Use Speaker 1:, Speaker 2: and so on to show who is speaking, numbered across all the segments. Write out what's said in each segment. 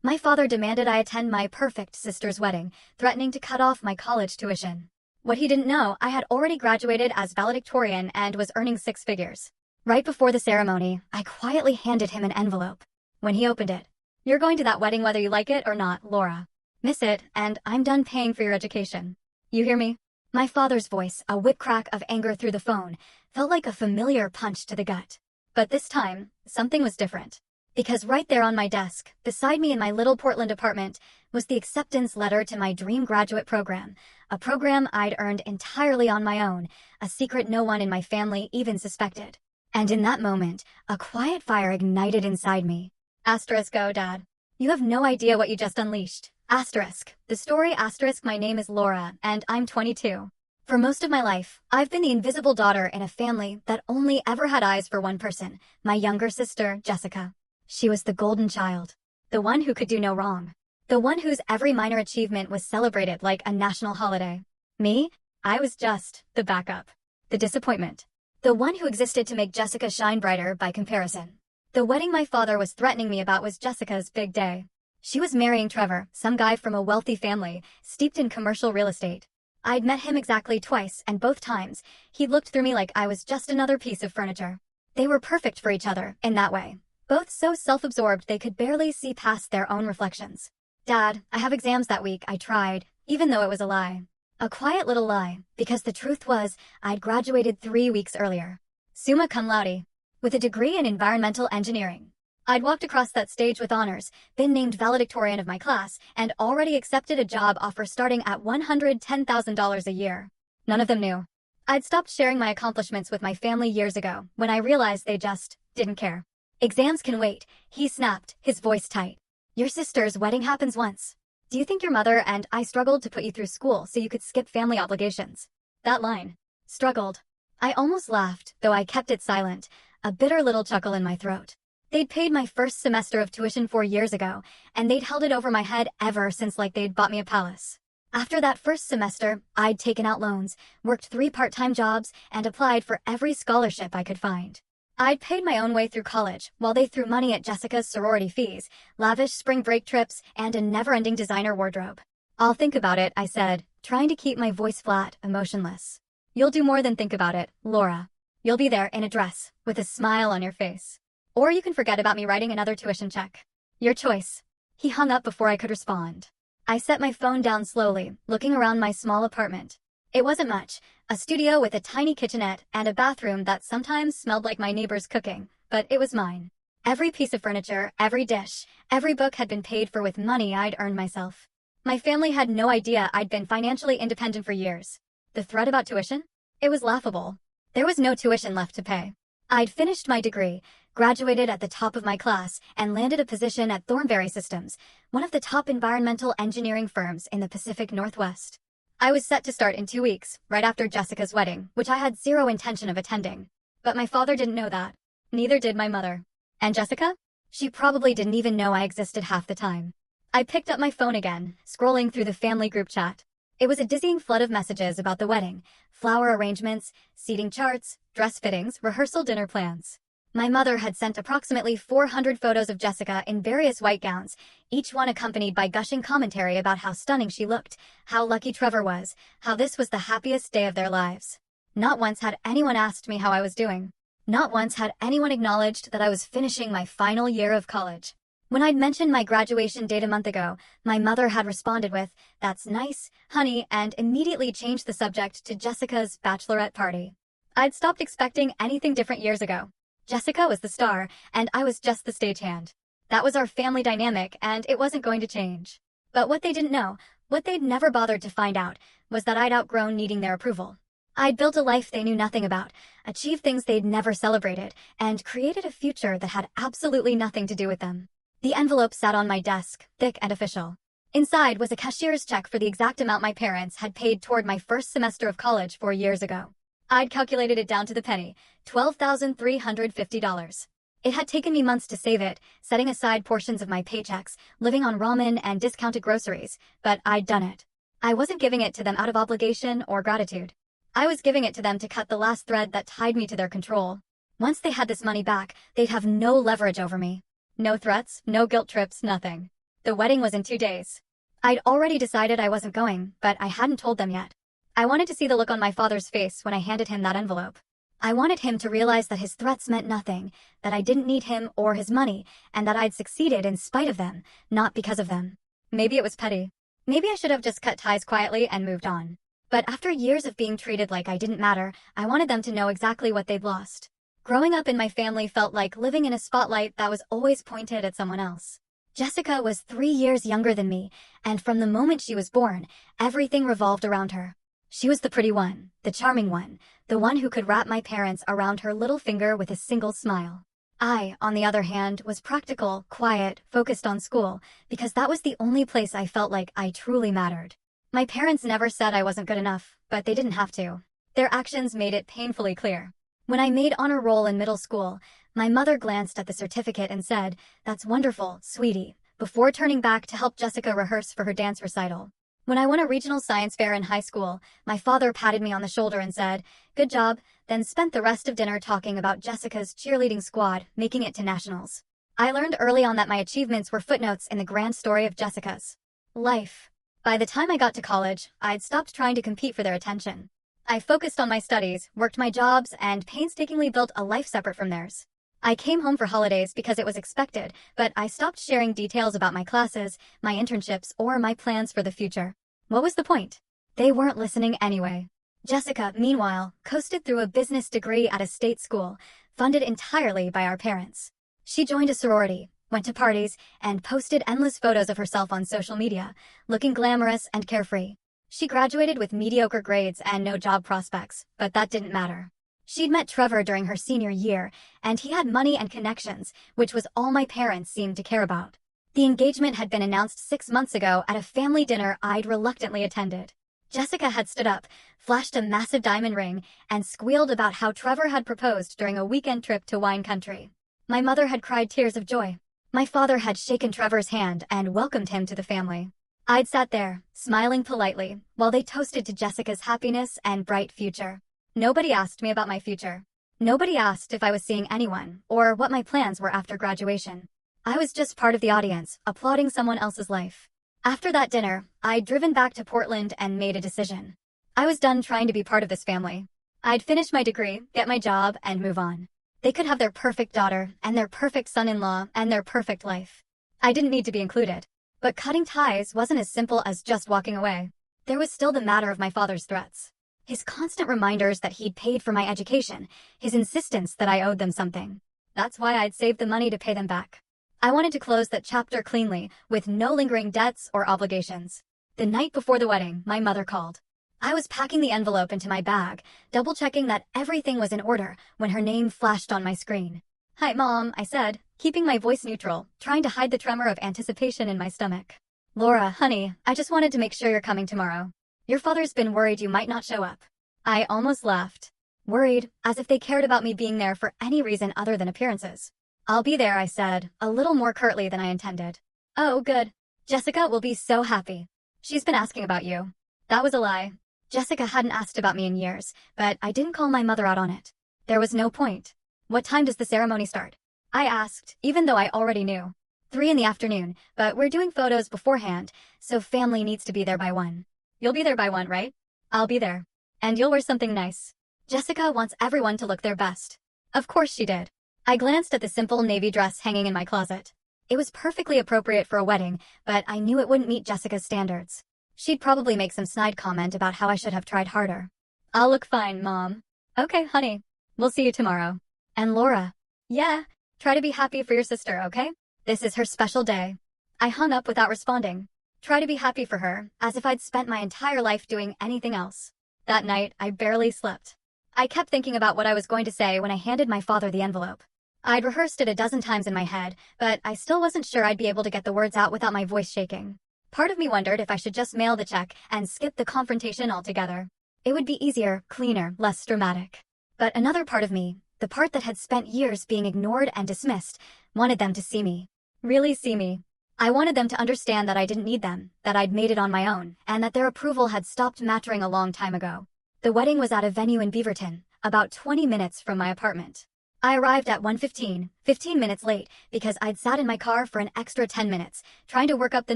Speaker 1: My father demanded I attend my perfect sister's wedding, threatening to cut off my college tuition. What he didn't know, I had already graduated as valedictorian and was earning six figures. Right before the ceremony, I quietly handed him an envelope. When he opened it, "You're going to that wedding whether you like it or not, Laura. Miss it, and I'm done paying for your education. You hear me?" My father's voice, a whip crack of anger through the phone, felt like a familiar punch to the gut. But this time, something was different. Because right there on my desk, beside me in my little Portland apartment, was the acceptance letter to my dream graduate program, a program I'd earned entirely on my own, a secret no one in my family even suspected. And in that moment, a quiet fire ignited inside me. Asterisk, oh Dad. You have no idea what you just unleashed. Asterisk. The story asterisk. My name is Laura, and I'm 22. For most of my life, I've been the invisible daughter in a family that only ever had eyes for one person, my younger sister, Jessica. She was the golden child. The one who could do no wrong. The one whose every minor achievement was celebrated like a national holiday. Me? I was just the backup. The disappointment. The one who existed to make Jessica shine brighter by comparison. The wedding my father was threatening me about was Jessica's big day. She was marrying Trevor, some guy from a wealthy family, steeped in commercial real estate. I'd met him exactly twice, and both times, he looked through me like I was just another piece of furniture. They were perfect for each other, in that way. Both so self-absorbed they could barely see past their own reflections. "Dad, I have exams that week," I tried, even though it was a lie. A quiet little lie, because the truth was, I'd graduated 3 weeks earlier. Summa cum laude. With a degree in environmental engineering. I'd walked across that stage with honors, been named valedictorian of my class, and already accepted a job offer starting at $110,000 a year. None of them knew. I'd stopped sharing my accomplishments with my family years ago, when I realized they just didn't care. "Exams can wait," he snapped, his voice tight. "Your sister's wedding happens once. Do you think your mother and I struggled to put you through school so you could skip family obligations?" That line. Struggled. I almost laughed, though I kept it silent, a bitter little chuckle in my throat. They'd paid my first semester of tuition 4 years ago, and they'd held it over my head ever since like they'd bought me a palace. After that first semester, I'd taken out loans, worked 3 part-time jobs, and applied for every scholarship I could find. I'd paid my own way through college, while they threw money at Jessica's sorority fees, lavish spring break trips, and a never-ending designer wardrobe. "I'll think about it," I said, trying to keep my voice flat, emotionless. "You'll do more than think about it, Laura. You'll be there in a dress, with a smile on your face. Or you can forget about me writing another tuition check. Your choice." He hung up before I could respond. I set my phone down slowly, looking around my small apartment. It wasn't much, a studio with a tiny kitchenette and a bathroom that sometimes smelled like my neighbor's cooking, but it was mine. Every piece of furniture, every dish, every book had been paid for with money I'd earned myself. My family had no idea I'd been financially independent for years. The threat about tuition? It was laughable. There was no tuition left to pay. I'd finished my degree, graduated at the top of my class, and landed a position at Thornberry Systems, one of the top environmental engineering firms in the Pacific Northwest. I was set to start in 2 weeks, right after Jessica's wedding, which I had zero intention of attending. But my father didn't know that. Neither did my mother. And Jessica? She probably didn't even know I existed half the time. I picked up my phone again, scrolling through the family group chat. It was a dizzying flood of messages about the wedding, flower arrangements, seating charts, dress fittings, rehearsal dinner plans. My mother had sent approximately 400 photos of Jessica in various white gowns, each one accompanied by gushing commentary about how stunning she looked, how lucky Trevor was, how this was the happiest day of their lives. Not once had anyone asked me how I was doing. Not once had anyone acknowledged that I was finishing my final year of college. When I'd mentioned my graduation date a month ago, my mother had responded with, "That's nice, honey," and immediately changed the subject to Jessica's bachelorette party. I'd stopped expecting anything different years ago. Jessica was the star, and I was just the stagehand. That was our family dynamic, and it wasn't going to change. But what they didn't know, what they'd never bothered to find out, was that I'd outgrown needing their approval. I'd built a life they knew nothing about, achieved things they'd never celebrated, and created a future that had absolutely nothing to do with them. The envelope sat on my desk, thick and official. Inside was a cashier's check for the exact amount my parents had paid toward my first semester of college 4 years ago. I'd calculated it down to the penny, $12,350. It had taken me months to save it, setting aside portions of my paychecks, living on ramen and discounted groceries, but I'd done it. I wasn't giving it to them out of obligation or gratitude. I was giving it to them to cut the last thread that tied me to their control. Once they had this money back, they'd have no leverage over me. No threats, no guilt trips, nothing. The wedding was in 2 days. I'd already decided I wasn't going, but I hadn't told them yet. I wanted to see the look on my father's face when I handed him that envelope. I wanted him to realize that his threats meant nothing, that I didn't need him or his money, and that I'd succeeded in spite of them, not because of them. Maybe it was petty. Maybe I should have just cut ties quietly and moved on. But after years of being treated like I didn't matter, I wanted them to know exactly what they'd lost. Growing up in my family felt like living in a spotlight that was always pointed at someone else. Jessica was 3 years younger than me, and from the moment she was born, everything revolved around her. She was the pretty one, the charming one, the one who could wrap my parents around her little finger with a single smile. I, on the other hand, was practical, quiet, focused on school, because that was the only place I felt like I truly mattered. My parents never said I wasn't good enough, but they didn't have to. Their actions made it painfully clear. When I made honor roll in middle school, my mother glanced at the certificate and said, "That's wonderful, sweetie," before turning back to help Jessica rehearse for her dance recital. When I won a regional science fair in high school, my father patted me on the shoulder and said, "Good job," then spent the rest of dinner talking about Jessica's cheerleading squad making it to nationals. I learned early on that my achievements were footnotes in the grand story of Jessica's life. By the time I got to college, I'd stopped trying to compete for their attention. I focused on my studies, worked my jobs, and painstakingly built a life separate from theirs. I came home for holidays because it was expected, but I stopped sharing details about my classes, my internships, or my plans for the future. What was the point? They weren't listening anyway. Jessica, meanwhile, coasted through a business degree at a state school, funded entirely by our parents. She joined a sorority, went to parties, and posted endless photos of herself on social media, looking glamorous and carefree. She graduated with mediocre grades and no job prospects, but that didn't matter. She'd met Trevor during her senior year, and he had money and connections, which was all my parents seemed to care about. The engagement had been announced 6 months ago at a family dinner I'd reluctantly attended. Jessica had stood up, flashed a massive diamond ring, and squealed about how Trevor had proposed during a weekend trip to wine country. My mother had cried tears of joy. My father had shaken Trevor's hand and welcomed him to the family. I'd sat there, smiling politely, while they toasted to Jessica's happiness and bright future. Nobody asked me about my future. Nobody asked if I was seeing anyone, or what my plans were after graduation. I was just part of the audience, applauding someone else's life. After that dinner, I'd driven back to Portland and made a decision. I was done trying to be part of this family. I'd finish my degree, get my job, and move on. They could have their perfect daughter, and their perfect son-in-law, and their perfect life. I didn't need to be included. But cutting ties wasn't as simple as just walking away. There was still the matter of my father's threats. His constant reminders that he'd paid for my education, his insistence that I owed them something. That's why I'd saved the money to pay them back. I wanted to close that chapter cleanly, with no lingering debts or obligations. The night before the wedding, my mother called. I was packing the envelope into my bag, double-checking that everything was in order, when her name flashed on my screen. "Hi, Mom," I said, keeping my voice neutral, trying to hide the tremor of anticipation in my stomach. "Laura, honey, I just wanted to make sure you're coming tomorrow. Your father's been worried you might not show up." I almost laughed. Worried, as if they cared about me being there for any reason other than appearances. "I'll be there," I said, a little more curtly than I intended. "Oh, good. Jessica will be so happy. She's been asking about you." That was a lie. Jessica hadn't asked about me in years, but I didn't call my mother out on it. There was no point. "What time does the ceremony start?" I asked, even though I already knew. 3 in the afternoon, but we're doing photos beforehand, so family needs to be there by 1. "You'll be there by 1, right?" "I'll be there. And you'll wear something nice." Jessica wants everyone to look their best. Of course she did. I glanced at the simple navy dress hanging in my closet. It was perfectly appropriate for a wedding, but I knew it wouldn't meet Jessica's standards. She'd probably make some snide comment about how I should have tried harder. "I'll look fine, Mom." "Okay, honey. We'll see you tomorrow." "And Laura." "Yeah. Try to be happy for your sister, okay? This is her special day." I hung up without responding. Try to be happy for her, as if I'd spent my entire life doing anything else. That night, I barely slept. I kept thinking about what I was going to say when I handed my father the envelope. I'd rehearsed it a dozen times in my head, but I still wasn't sure I'd be able to get the words out without my voice shaking. Part of me wondered if I should just mail the check and skip the confrontation altogether. It would be easier, cleaner, less dramatic. But another part of me, the part that had spent years being ignored and dismissed, wanted them to see me. Really see me. I wanted them to understand that I didn't need them, that I'd made it on my own, and that their approval had stopped mattering a long time ago. The wedding was at a venue in Beaverton, about 20 minutes from my apartment. I arrived at 1:15, 15 minutes late, because I'd sat in my car for an extra 10 minutes, trying to work up the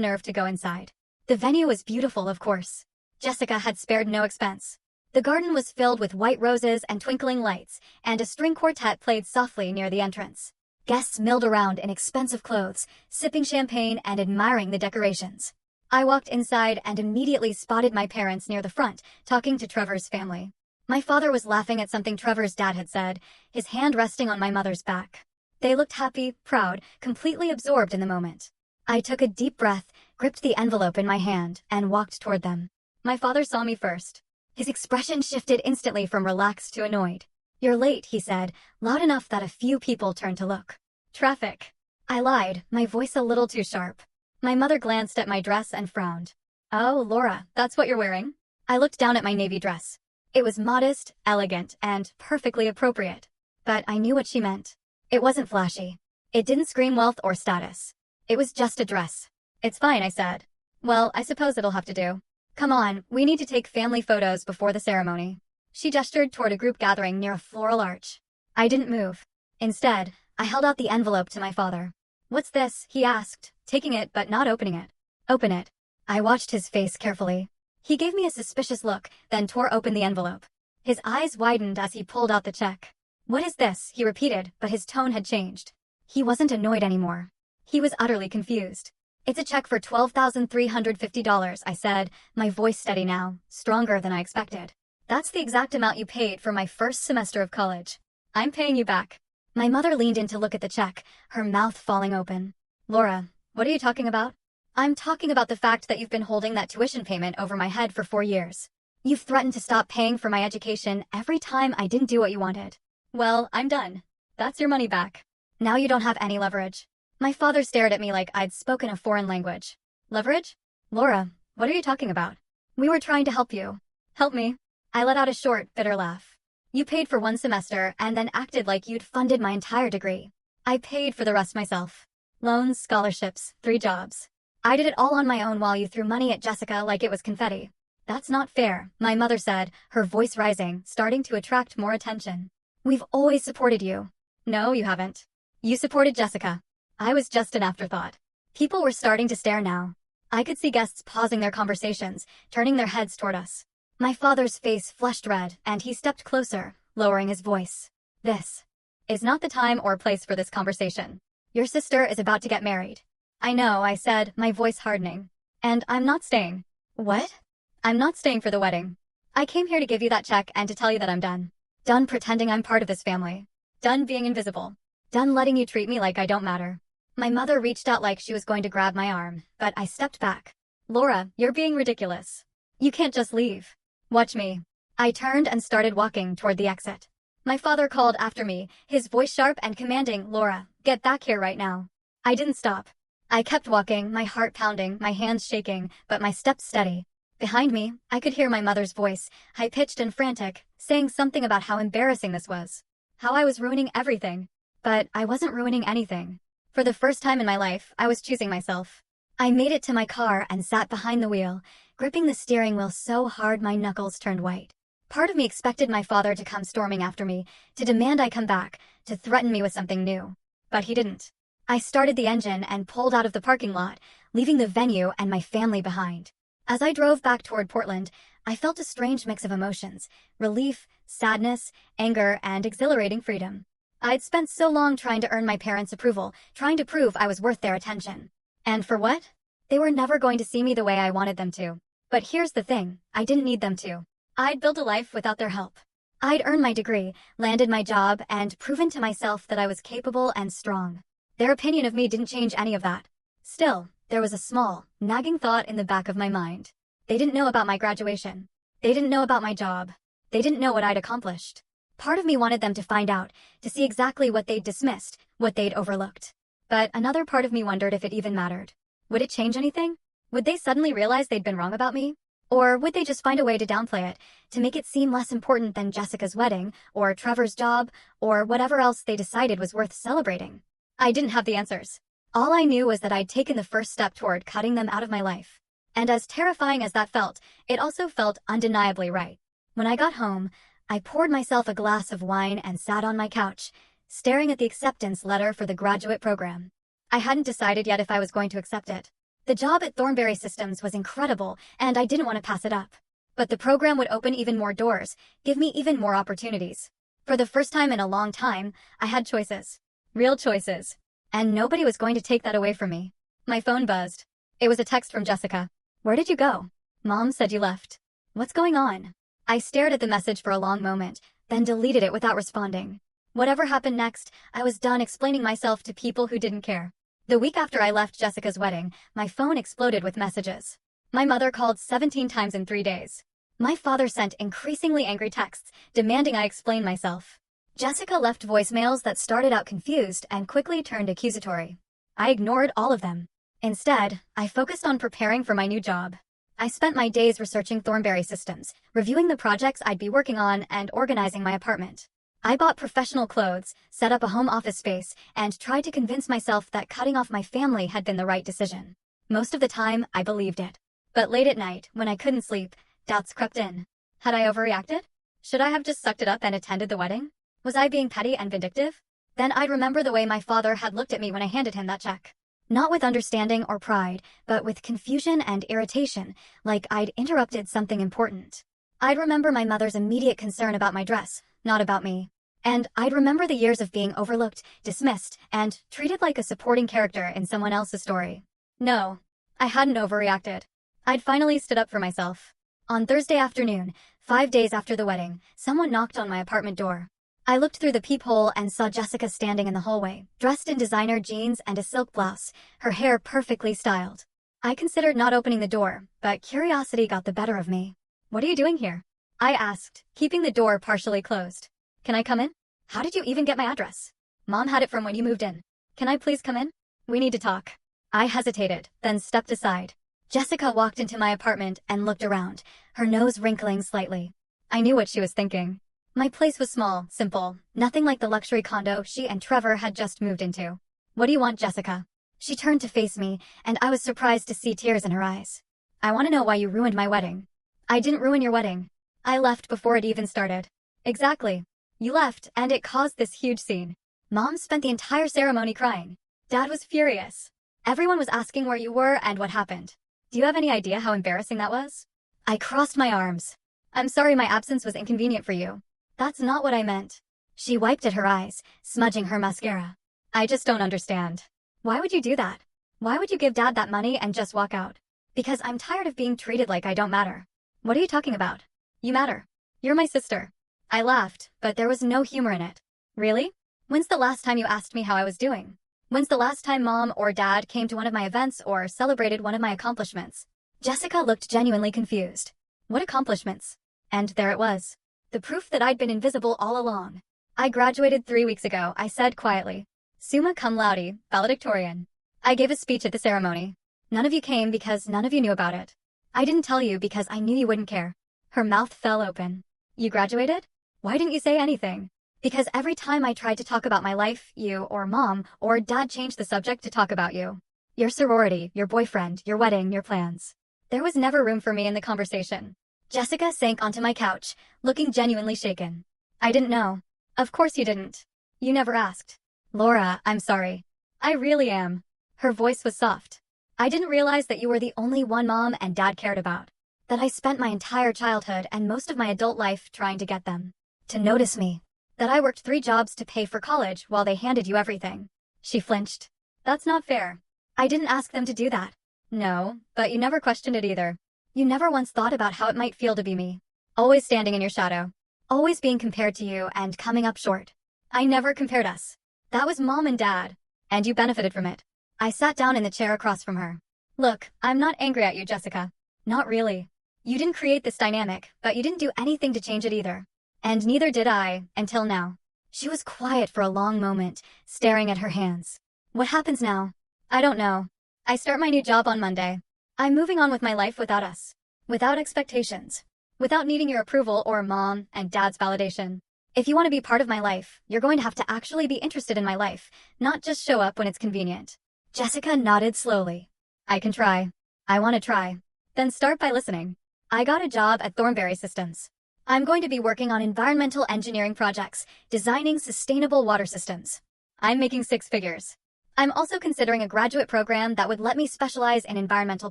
Speaker 1: nerve to go inside. The venue was beautiful, of course. Jessica had spared no expense. The garden was filled with white roses and twinkling lights, and a string quartet played softly near the entrance. Guests milled around in expensive clothes, sipping champagne and admiring the decorations. I walked inside and immediately spotted my parents near the front, talking to Trevor's family. My father was laughing at something Trevor's dad had said, his hand resting on my mother's back. They looked happy, proud, completely absorbed in the moment. I took a deep breath, gripped the envelope in my hand, and walked toward them. My father saw me first. His expression shifted instantly from relaxed to annoyed. "You're late," he said, loud enough that a few people turned to look. "Traffic." I lied, my voice a little too sharp. My mother glanced at my dress and frowned. "Oh, Laura, that's what you're wearing?" I looked down at my navy dress. It was modest, elegant, and perfectly appropriate. But I knew what she meant. It wasn't flashy. It didn't scream wealth or status. It was just a dress. "It's fine," I said. "Well, I suppose it'll have to do. Come on, we need to take family photos before the ceremony." She gestured toward a group gathering near a floral arch. I didn't move. Instead, I held out the envelope to my father. "What's this?" he asked, taking it but not opening it. "Open it." I watched his face carefully. He gave me a suspicious look, then tore open the envelope. His eyes widened as he pulled out the check. "What is this?" he repeated, but his tone had changed. He wasn't annoyed anymore. He was utterly confused. "It's a check for $12,350, I said, my voice steady now, stronger than I expected. "That's the exact amount you paid for my first semester of college. I'm paying you back." My mother leaned in to look at the check, her mouth falling open. "Laura, what are you talking about?" "I'm talking about the fact that you've been holding that tuition payment over my head for 4 years. You've threatened to stop paying for my education every time I didn't do what you wanted. Well, I'm done. That's your money back. Now you don't have any leverage." My father stared at me like I'd spoken a foreign language. "Leverage? Laura, what are you talking about? We were trying to help you." "Help me?" I let out a short, bitter laugh. "You paid for 1 semester and then acted like you'd funded my entire degree. I paid for the rest myself. Loans, scholarships, 3 jobs. I did it all on my own while you threw money at Jessica like it was confetti." "That's not fair," my mother said, her voice rising, starting to attract more attention. "We've always supported you." "No, you haven't. You supported Jessica. I was just an afterthought." People were starting to stare now. I could see guests pausing their conversations, turning their heads toward us. My father's face flushed red, and he stepped closer, lowering his voice. "This is not the time or place for this conversation. Your sister is about to get married." "I know," I said, my voice hardening. "And I'm not staying." "What?" "I'm not staying for the wedding. I came here to give you that check and to tell you that I'm done. Done pretending I'm part of this family. Done being invisible. Done letting you treat me like I don't matter." My mother reached out like she was going to grab my arm, but I stepped back. "Laura, you're being ridiculous. You can't just leave. Watch me." I turned and started walking toward the exit. My father called after me, his voice sharp and commanding, "Laura, get back here right now." I didn't stop. I kept walking, my heart pounding, my hands shaking, but my steps steady. Behind me, I could hear my mother's voice, high-pitched and frantic, saying something about how embarrassing this was. How I was ruining everything. But I wasn't ruining anything. For the first time in my life, I was choosing myself. I made it to my car and sat behind the wheel, gripping the steering wheel so hard my knuckles turned white. Part of me expected my father to come storming after me, to demand I come back, to threaten me with something new. But he didn't. I started the engine and pulled out of the parking lot, leaving the venue and my family behind. As I drove back toward Portland, I felt a strange mix of emotions: relief, sadness, anger, and exhilarating freedom. I'd spent so long trying to earn my parents' approval, trying to prove I was worth their attention. And for what? They were never going to see me the way I wanted them to. But here's the thing, I didn't need them to. I'd built a life without their help. I'd earned my degree, landed my job, and proven to myself that I was capable and strong. Their opinion of me didn't change any of that. Still, there was a small, nagging thought in the back of my mind. They didn't know about my graduation. They didn't know about my job. They didn't know what I'd accomplished. Part of me wanted them to find out, to see exactly what they'd dismissed, what they'd overlooked. But another part of me wondered if it even mattered. Would it change anything? Would they suddenly realize they'd been wrong about me? Or would they just find a way to downplay it, to make it seem less important than Jessica's wedding, or Trevor's job, or whatever else they decided was worth celebrating? I didn't have the answers. All I knew was that I'd taken the first step toward cutting them out of my life. And as terrifying as that felt, it also felt undeniably right. When I got home, I poured myself a glass of wine and sat on my couch, staring at the acceptance letter for the graduate program. I hadn't decided yet if I was going to accept it. The job at Thornberry Systems was incredible, and I didn't want to pass it up. But the program would open even more doors, give me even more opportunities. For the first time in a long time, I had choices. Real choices. And nobody was going to take that away from me. My phone buzzed. It was a text from Jessica. "Where did you go? Mom said you left. What's going on?" I stared at the message for a long moment, then deleted it without responding. Whatever happened next, I was done explaining myself to people who didn't care. The week after I left Jessica's wedding, my phone exploded with messages. My mother called 17 times in 3 days. My father sent increasingly angry texts, demanding I explain myself. Jessica left voicemails that started out confused and quickly turned accusatory. I ignored all of them. Instead, I focused on preparing for my new job. I spent my days researching Thornberry Systems, reviewing the projects I'd be working on, and organizing my apartment. I bought professional clothes, set up a home office space, and tried to convince myself that cutting off my family had been the right decision. Most of the time, I believed it. But late at night, when I couldn't sleep, doubts crept in. Had I overreacted? Should I have just sucked it up and attended the wedding? Was I being petty and vindictive? Then I'd remember the way my father had looked at me when I handed him that check. Not with understanding or pride, but with confusion and irritation, like I'd interrupted something important. I'd remember my mother's immediate concern about my dress, not about me. And I'd remember the years of being overlooked, dismissed, and treated like a supporting character in someone else's story. No, I hadn't overreacted. I'd finally stood up for myself. On Thursday afternoon, 5 days after the wedding, someone knocked on my apartment door. I looked through the peephole and saw Jessica standing in the hallway, dressed in designer jeans and a silk blouse, her hair perfectly styled. I considered not opening the door, but curiosity got the better of me. "What are you doing here?" I asked, keeping the door partially closed. "Can I come in? How did you even get my address?" "Mom had it from when you moved in. Can I please come in? We need to talk." I hesitated, then stepped aside. Jessica walked into my apartment and looked around, her nose wrinkling slightly. I knew what she was thinking. My place was small, simple, nothing like the luxury condo she and Trevor had just moved into. "What do you want, Jessica?" She turned to face me, and I was surprised to see tears in her eyes. "I want to know why you ruined my wedding." "I didn't ruin your wedding. I left before it even started." "Exactly. You left, and it caused this huge scene. Mom spent the entire ceremony crying. Dad was furious. Everyone was asking where you were and what happened. Do you have any idea how embarrassing that was?" I crossed my arms. "I'm sorry my absence was inconvenient for you. That's not what I meant." She wiped at her eyes, smudging her mascara. "I just don't understand. Why would you do that? Why would you give Dad that money and just walk out?" "Because I'm tired of being treated like I don't matter." "What are you talking about? You matter. You're my sister." I laughed, but there was no humor in it. "Really? When's the last time you asked me how I was doing? When's the last time Mom or Dad came to one of my events or celebrated one of my accomplishments?" Jessica looked genuinely confused. What accomplishments? And there it was. The proof that I'd been invisible all along. "I graduated 3 weeks ago," I said quietly. "Summa cum laude, valedictorian. I gave a speech at the ceremony. None of you came because none of you knew about it. I didn't tell you because I knew you wouldn't care." Her mouth fell open. "You graduated? Why didn't you say anything?" "Because every time I tried to talk about my life, you or Mom or Dad changed the subject to talk about you. Your sorority, your boyfriend, your wedding, your plans. There was never room for me in the conversation." Jessica sank onto my couch, looking genuinely shaken. "I didn't know." "Of course you didn't. You never asked." "Laura, I'm sorry. I really am." Her voice was soft. "I didn't realize that you were the only one Mom and Dad cared about. That I spent my entire childhood and most of my adult life trying to get them to notice me. That I worked 3 jobs to pay for college while they handed you everything." She flinched. "That's not fair. I didn't ask them to do that." "No, but you never questioned it either. You never once thought about how it might feel to be me. Always standing in your shadow. Always being compared to you and coming up short. I never compared us. That was Mom and Dad. And you benefited from it." I sat down in the chair across from her. "Look, I'm not angry at you, Jessica. Not really. You didn't create this dynamic, but you didn't do anything to change it either. And neither did I, until now." She was quiet for a long moment, staring at her hands. "What happens now?" "I don't know. I start my new job on Monday. I'm moving on with my life without us. Without expectations. Without needing your approval or Mom and Dad's validation. If you want to be part of my life, you're going to have to actually be interested in my life, not just show up when it's convenient." Jessica nodded slowly. "I can try. I want to try." "Then start by listening. I got a job at Thornberry Systems. I'm going to be working on environmental engineering projects, designing sustainable water systems. I'm making six figures. I'm also considering a graduate program that would let me specialize in environmental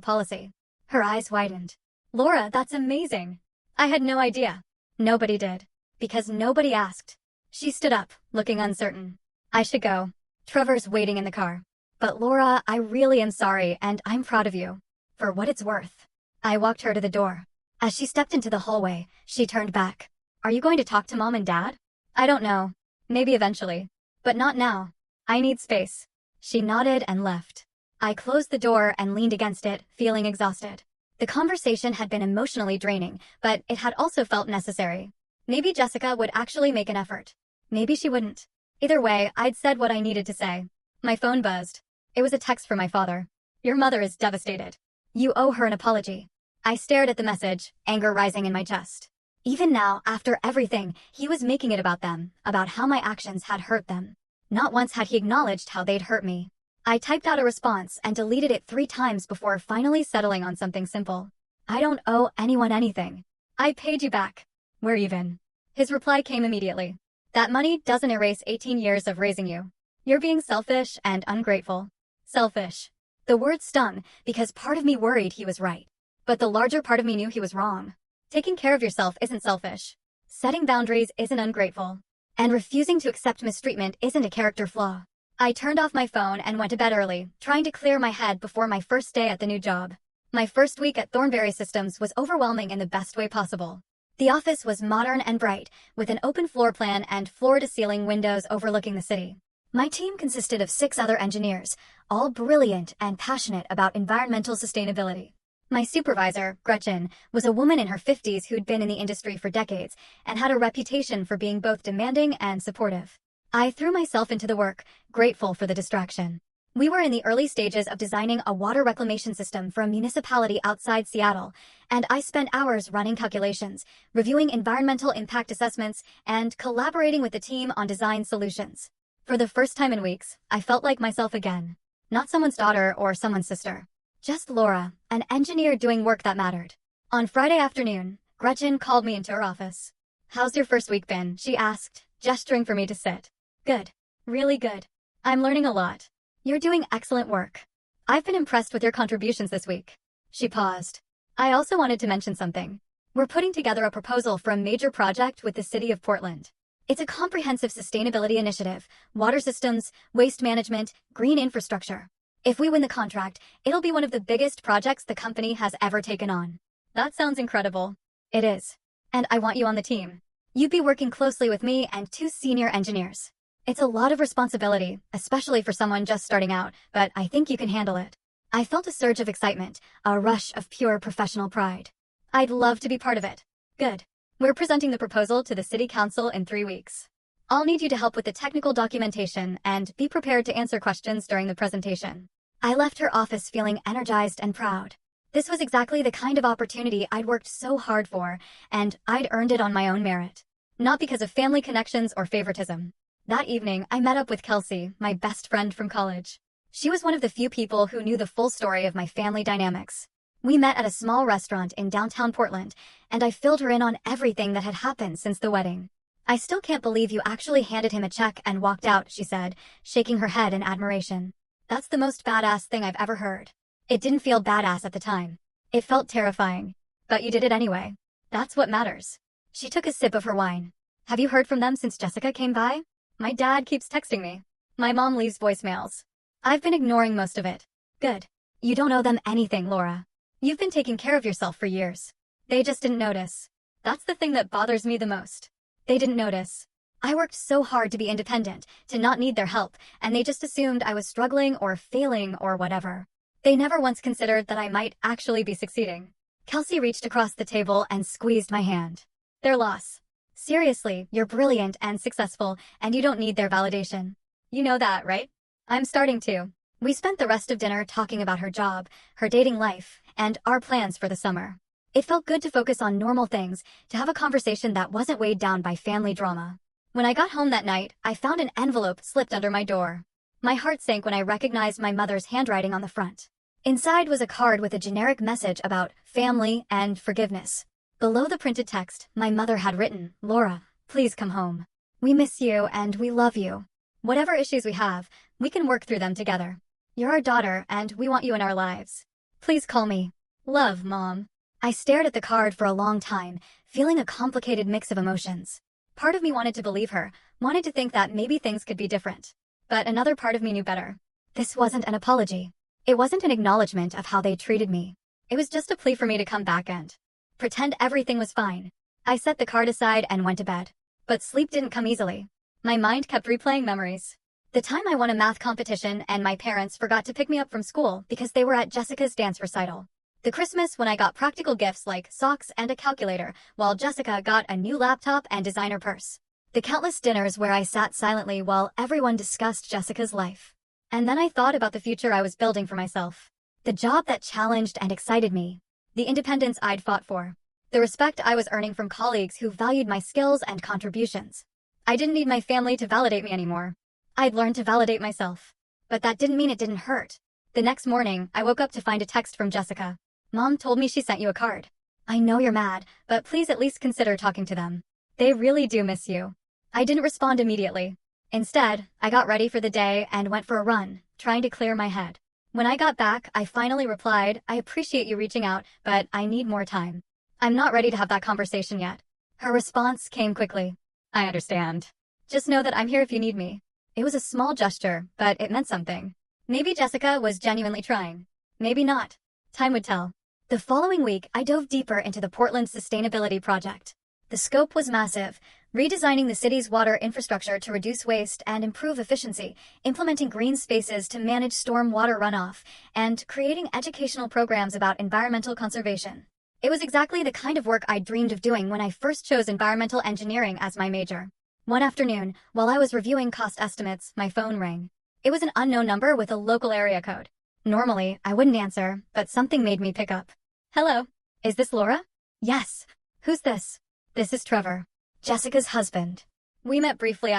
Speaker 1: policy. Her eyes widened. Laura, that's amazing. I had no idea. Nobody did. Because nobody asked. She stood up, looking uncertain. I should go. Trevor's waiting in the car. But Laura, I really am sorry, and I'm proud of you. For what it's worth. I walked her to the door. As she stepped into the hallway, she turned back. Are you going to talk to Mom and Dad? I don't know. Maybe eventually. But not now. I need space. She nodded and left. I closed the door and leaned against it, feeling exhausted. The conversation had been emotionally draining, but it had also felt necessary. Maybe Jessica would actually make an effort. Maybe she wouldn't. Either way, I'd said what I needed to say. My phone buzzed. It was a text from my father. Your mother is devastated. You owe her an apology. I stared at the message, anger rising in my chest. Even now, after everything, he was making it about them, about how my actions had hurt them. Not once had he acknowledged how they'd hurt me. I typed out a response and deleted it 3 times before finally settling on something simple. I don't owe anyone anything. I paid you back. We're even. His reply came immediately. That money doesn't erase 18 years of raising you. You're being selfish and ungrateful. Selfish. The word stung because part of me worried he was right. But the larger part of me knew he was wrong. Taking care of yourself isn't selfish. Setting boundaries isn't ungrateful. And refusing to accept mistreatment isn't a character flaw. I turned off my phone and went to bed early, trying to clear my head before my first day at the new job. My first week at Thornberry Systems was overwhelming in the best way possible. The office was modern and bright, with an open floor plan and floor-to-ceiling windows overlooking the city. My team consisted of 6 other engineers, all brilliant and passionate about environmental sustainability. My supervisor, Gretchen, was a woman in her 50s who'd been in the industry for decades and had a reputation for being both demanding and supportive. I threw myself into the work, grateful for the distraction. We were in the early stages of designing a water reclamation system for a municipality outside Seattle, and I spent hours running calculations, reviewing environmental impact assessments, and collaborating with the team on design solutions. For the first time in weeks, I felt like myself again. Not someone's daughter or someone's sister. Just Laura, an engineer doing work that mattered. On Friday afternoon, Gretchen called me into her office. How's your first week been? She asked, gesturing for me to sit. Good. Really good. I'm learning a lot. You're doing excellent work. I've been impressed with your contributions this week. She paused. I also wanted to mention something. We're putting together a proposal for a major project with the city of Portland. It's a comprehensive sustainability initiative, water systems, waste management, green infrastructure. If we win the contract, it'll be one of the biggest projects the company has ever taken on. That sounds incredible. It is. And I want you on the team. You'd be working closely with me and 2 senior engineers. It's a lot of responsibility, especially for someone just starting out, but I think you can handle it. I felt a surge of excitement, a rush of pure professional pride. I'd love to be part of it. Good. We're presenting the proposal to the City Council in 3 weeks. I'll need you to help with the technical documentation and be prepared to answer questions during the presentation. I left her office feeling energized and proud. This was exactly the kind of opportunity I'd worked so hard for, and I'd earned it on my own merit. Not because of family connections or favoritism. That evening, I met up with Kelsey, my best friend from college. She was one of the few people who knew the full story of my family dynamics. We met at a small restaurant in downtown Portland, and I filled her in on everything that had happened since the wedding. I still can't believe you actually handed him a check and walked out, she said, shaking her head in admiration. That's the most badass thing I've ever heard. It didn't feel badass at the time. It felt terrifying. But you did it anyway. That's what matters. She took a sip of her wine. Have you heard from them since Jessica came by? My dad keeps texting me. My mom leaves voicemails. I've been ignoring most of it. Good. You don't owe them anything, Laura. You've been taking care of yourself for years. They just didn't notice. That's the thing that bothers me the most. They didn't notice. I worked so hard to be independent, to not need their help, and they just assumed I was struggling or failing or whatever. They never once considered that I might actually be succeeding. Kelsey reached across the table and squeezed my hand. Their loss. Seriously, you're brilliant and successful, and you don't need their validation. You know that, right? I'm starting to. We spent the rest of dinner talking about her job, her dating life, and our plans for the summer. It felt good to focus on normal things, to have a conversation that wasn't weighed down by family drama. When I got home that night, I found an envelope slipped under my door. My heart sank when I recognized my mother's handwriting on the front. Inside was a card with a generic message about family and forgiveness. Below the printed text, my mother had written, "Laura, please come home. We miss you and we love you. Whatever issues we have, we can work through them together. You're our daughter and we want you in our lives. Please call me. Love, Mom." I stared at the card for a long time, feeling a complicated mix of emotions. Part of me wanted to believe her, wanted to think that maybe things could be different. But another part of me knew better. This wasn't an apology. It wasn't an acknowledgement of how they treated me. It was just a plea for me to come back and pretend everything was fine. I set the card aside and went to bed. But sleep didn't come easily. My mind kept replaying memories. The time I won a math competition and my parents forgot to pick me up from school because they were at Jessica's dance recital. The Christmas when I got practical gifts like socks and a calculator, while Jessica got a new laptop and designer purse. The countless dinners where I sat silently while everyone discussed Jessica's life. And then I thought about the future I was building for myself. The job that challenged and excited me. The independence I'd fought for. The respect I was earning from colleagues who valued my skills and contributions. I didn't need my family to validate me anymore. I'd learned to validate myself. But that didn't mean it didn't hurt. The next morning, I woke up to find a text from Jessica. "Mom told me she sent you a card. I know you're mad, but please at least consider talking to them. They really do miss you." I didn't respond immediately. Instead, I got ready for the day and went for a run, trying to clear my head. When I got back, I finally replied, "I appreciate you reaching out, but I need more time. I'm not ready to have that conversation yet." Her response came quickly. "I understand. Just know that I'm here if you need me." It was a small gesture, but it meant something. Maybe Jessica was genuinely trying. Maybe not. Time would tell. The following week, I dove deeper into the Portland Sustainability Project. The scope was massive, redesigning the city's water infrastructure to reduce waste and improve efficiency, implementing green spaces to manage storm water runoff, and creating educational programs about environmental conservation. It was exactly the kind of work I dreamed of doing when I first chose environmental engineering as my major. One afternoon, while I was reviewing cost estimates, my phone rang. It was an unknown number with a local area code. Normally, I wouldn't answer, but something made me pick up. "Hello. Is this Laura?" "Yes. Who's this?" "This is Trevor. Jessica's husband. We met briefly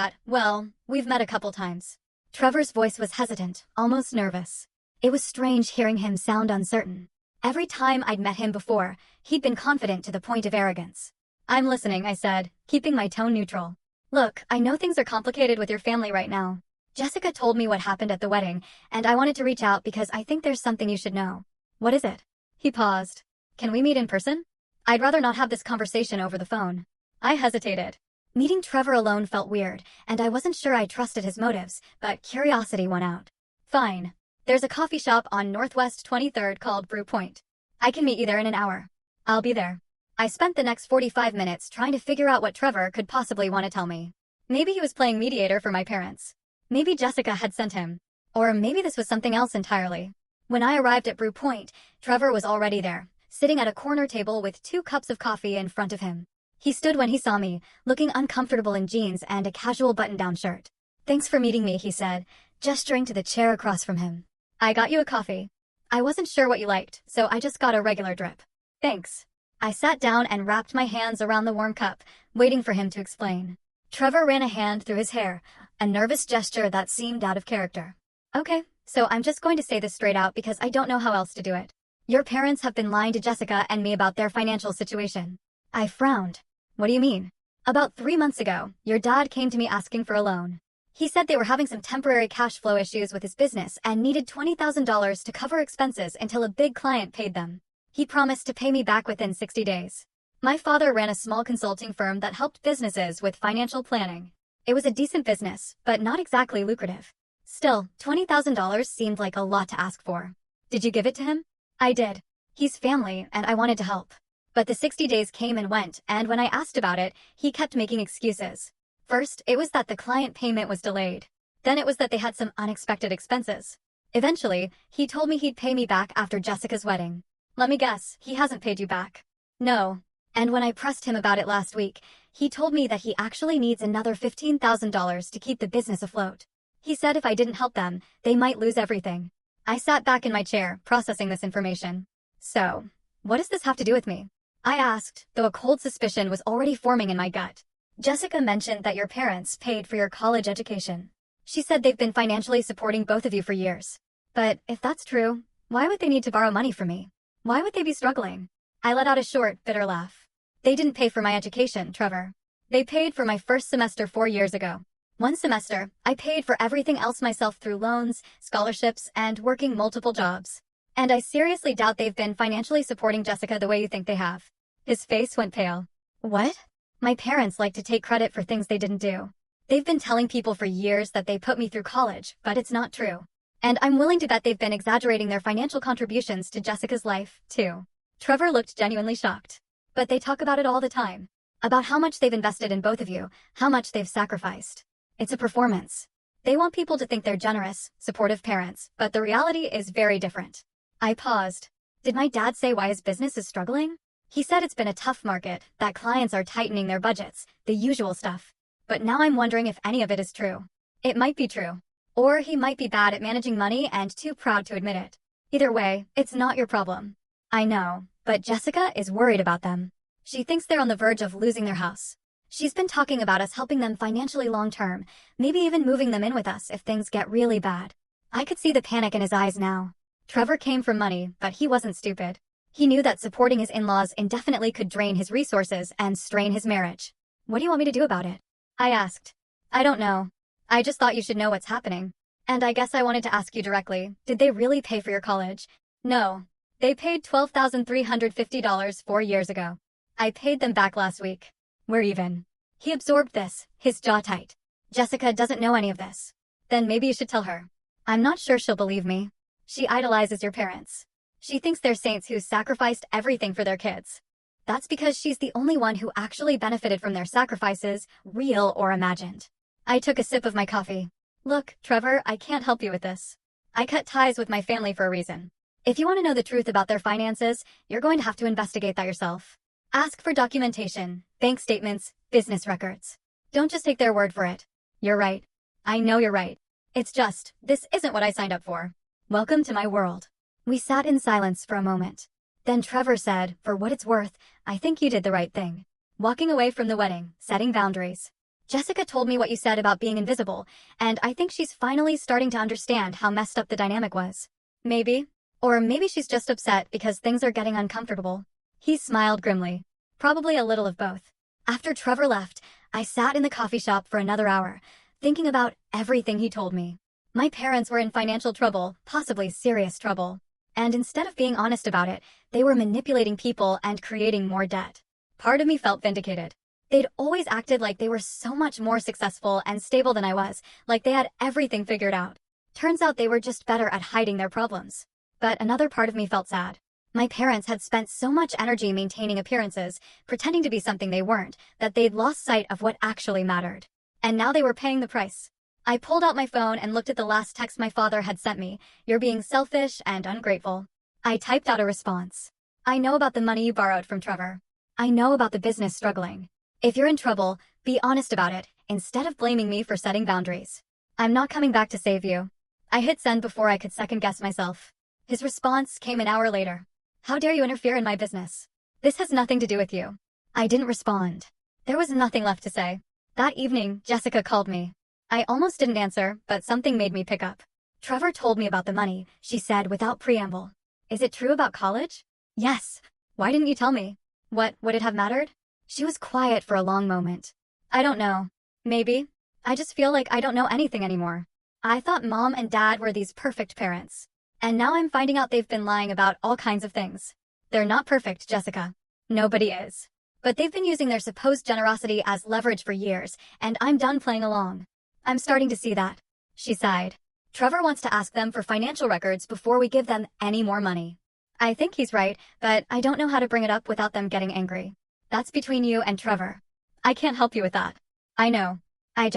Speaker 1: we've met a couple times." Trevor's voice was hesitant, almost nervous. It was strange hearing him sound uncertain. Every time I'd met him before, he'd been confident to the point of arrogance. "I'm listening," I said, keeping my tone neutral. "Look, I know things are complicated with your family right now. Jessica told me what happened at the wedding, and I wanted to reach out because I think there's something you should know." "What is it?" He paused. "Can we meet in person?" "I'd rather not have this conversation over the phone." I hesitated. Meeting Trevor alone felt weird, and I wasn't sure I trusted his motives, but curiosity won out. "Fine. There's a coffee shop on Northwest 23rd called Brew Point. I can meet you there in an hour." "I'll be there." I spent the next 45 minutes trying to figure out what Trevor could possibly want to tell me. Maybe he was playing mediator for my parents. Maybe Jessica had sent him. Or maybe this was something else entirely. When I arrived at Brew Point, Trevor was already there, sitting at a corner table with 2 cups of coffee in front of him. He stood when he saw me, looking uncomfortable in jeans and a casual button-down shirt. "Thanks for meeting me," he said, gesturing to the chair across from him. "I got you a coffee. I wasn't sure what you liked, so I just got a regular drip." "Thanks." I sat down and wrapped my hands around the warm cup, waiting for him to explain. Trevor ran a hand through his hair, a nervous gesture that seemed out of character. "Okay, so I'm just going to say this straight out because I don't know how else to do it. Your parents have been lying to Jessica and me about their financial situation." I frowned. "What do you mean?" "About 3 months ago, your dad came to me asking for a loan. He said they were having some temporary cash flow issues with his business and needed $20,000 to cover expenses until a big client paid them. He promised to pay me back within 60 days. My father ran a small consulting firm that helped businesses with financial planning. It was a decent business, but not exactly lucrative. Still, $20,000 seemed like a lot to ask for." "Did you give it to him?" "I did. He's family, and I wanted to help. But the 60 days came and went, and when I asked about it, he kept making excuses. First, it was that the client payment was delayed. Then it was that they had some unexpected expenses. Eventually, he told me he'd pay me back after Jessica's wedding. Let me guess, he hasn't paid you back." "No. And when I pressed him about it last week, he told me that he actually needs another $15,000 to keep the business afloat. He said if I didn't help them, they might lose everything." I sat back in my chair, processing this information. "So, what does this have to do with me?" I asked, though a cold suspicion was already forming in my gut. "Jessica mentioned that your parents paid for your college education. She said they've been financially supporting both of you for years. But if that's true, why would they need to borrow money from me? Why would they be struggling?" I let out a short, bitter laugh. They didn't pay for my education, Trevor. They paid for my first semester 4 years ago. One semester, I paid for everything else myself through loans, scholarships, and working multiple jobs. And I seriously doubt they've been financially supporting Jessica the way you think they have. His face went pale. What? My parents like to take credit for things they didn't do. They've been telling people for years that they put me through college, but it's not true. And I'm willing to bet they've been exaggerating their financial contributions to Jessica's life, too. Trevor looked genuinely shocked. But they talk about it all the time. About how much they've invested in both of you, how much they've sacrificed. It's a performance. They want people to think they're generous, supportive parents, but the reality is very different. I paused. Did my dad say why his business is struggling? He said it's been a tough market, that clients are tightening their budgets, the usual stuff. But now I'm wondering if any of it is true. It might be true. Or he might be bad at managing money and too proud to admit it. Either way, it's not your problem. I know, but Jessica is worried about them. She thinks they're on the verge of losing their house. She's been talking about us helping them financially long-term, maybe even moving them in with us if things get really bad. I could see the panic in his eyes now. Trevor came from money, but he wasn't stupid. He knew that supporting his in-laws indefinitely could drain his resources and strain his marriage. What do you want me to do about it? I asked. I don't know. I just thought you should know what's happening. And I guess I wanted to ask you directly, did they really pay for your college? No. They paid $12,350 4 years ago. I paid them back last week. We're even. He absorbed this, his jaw tight. Jessica doesn't know any of this. Then maybe you should tell her. I'm not sure she'll believe me. She idolizes your parents. She thinks they're saints who sacrificed everything for their kids. That's because she's the only one who actually benefited from their sacrifices, real or imagined. I took a sip of my coffee. Look, Trevor, I can't help you with this. I cut ties with my family for a reason. If you want to know the truth about their finances, you're going to have to investigate that yourself. Ask for documentation, bank statements, business records. Don't just take their word for it. You're right. I know you're right. It's just, this isn't what I signed up for. Welcome to my world. We sat in silence for a moment. Then Trevor said, for what it's worth, I think you did the right thing. Walking away from the wedding, setting boundaries. Jessica told me what you said about being invisible, and I think she's finally starting to understand how messed up the dynamic was. Maybe. Or maybe she's just upset because things are getting uncomfortable. He smiled grimly. Probably a little of both. After Trevor left, I sat in the coffee shop for another hour, thinking about everything he told me. My parents were in financial trouble, possibly serious trouble. And instead of being honest about it, they were manipulating people and creating more debt. Part of me felt vindicated. They'd always acted like they were so much more successful and stable than I was, like they had everything figured out. Turns out they were just better at hiding their problems. But another part of me felt sad. My parents had spent so much energy maintaining appearances, pretending to be something they weren't, that they'd lost sight of what actually mattered. And now they were paying the price. I pulled out my phone and looked at the last text my father had sent me. You're being selfish and ungrateful. I typed out a response. I know about the money you borrowed from Trevor. I know about the business struggling. If you're in trouble, be honest about it, instead of blaming me for setting boundaries. I'm not coming back to save you. I hit send before I could second-guess myself. His response came an hour later. How dare you interfere in my business? This has nothing to do with you. I didn't respond. There was nothing left to say. That evening, Jessica called me. I almost didn't answer, but something made me pick up. Trevor told me about the money, she said without preamble. Is it true about college? Yes. Why didn't you tell me? What, would it have mattered? She was quiet for a long moment. I don't know. Maybe. I just feel like I don't know anything anymore. I thought Mom and Dad were these perfect parents. And now I'm finding out they've been lying about all kinds of things. They're not perfect, Jessica. Nobody is. But they've been using their supposed generosity as leverage for years, and I'm done playing along. I'm starting to see that. She sighed. Trevor wants to ask them for financial records before we give them any more money. I think he's right, but I don't know how to bring it up without them getting angry. That's between you and Trevor. I can't help you with that. I know. I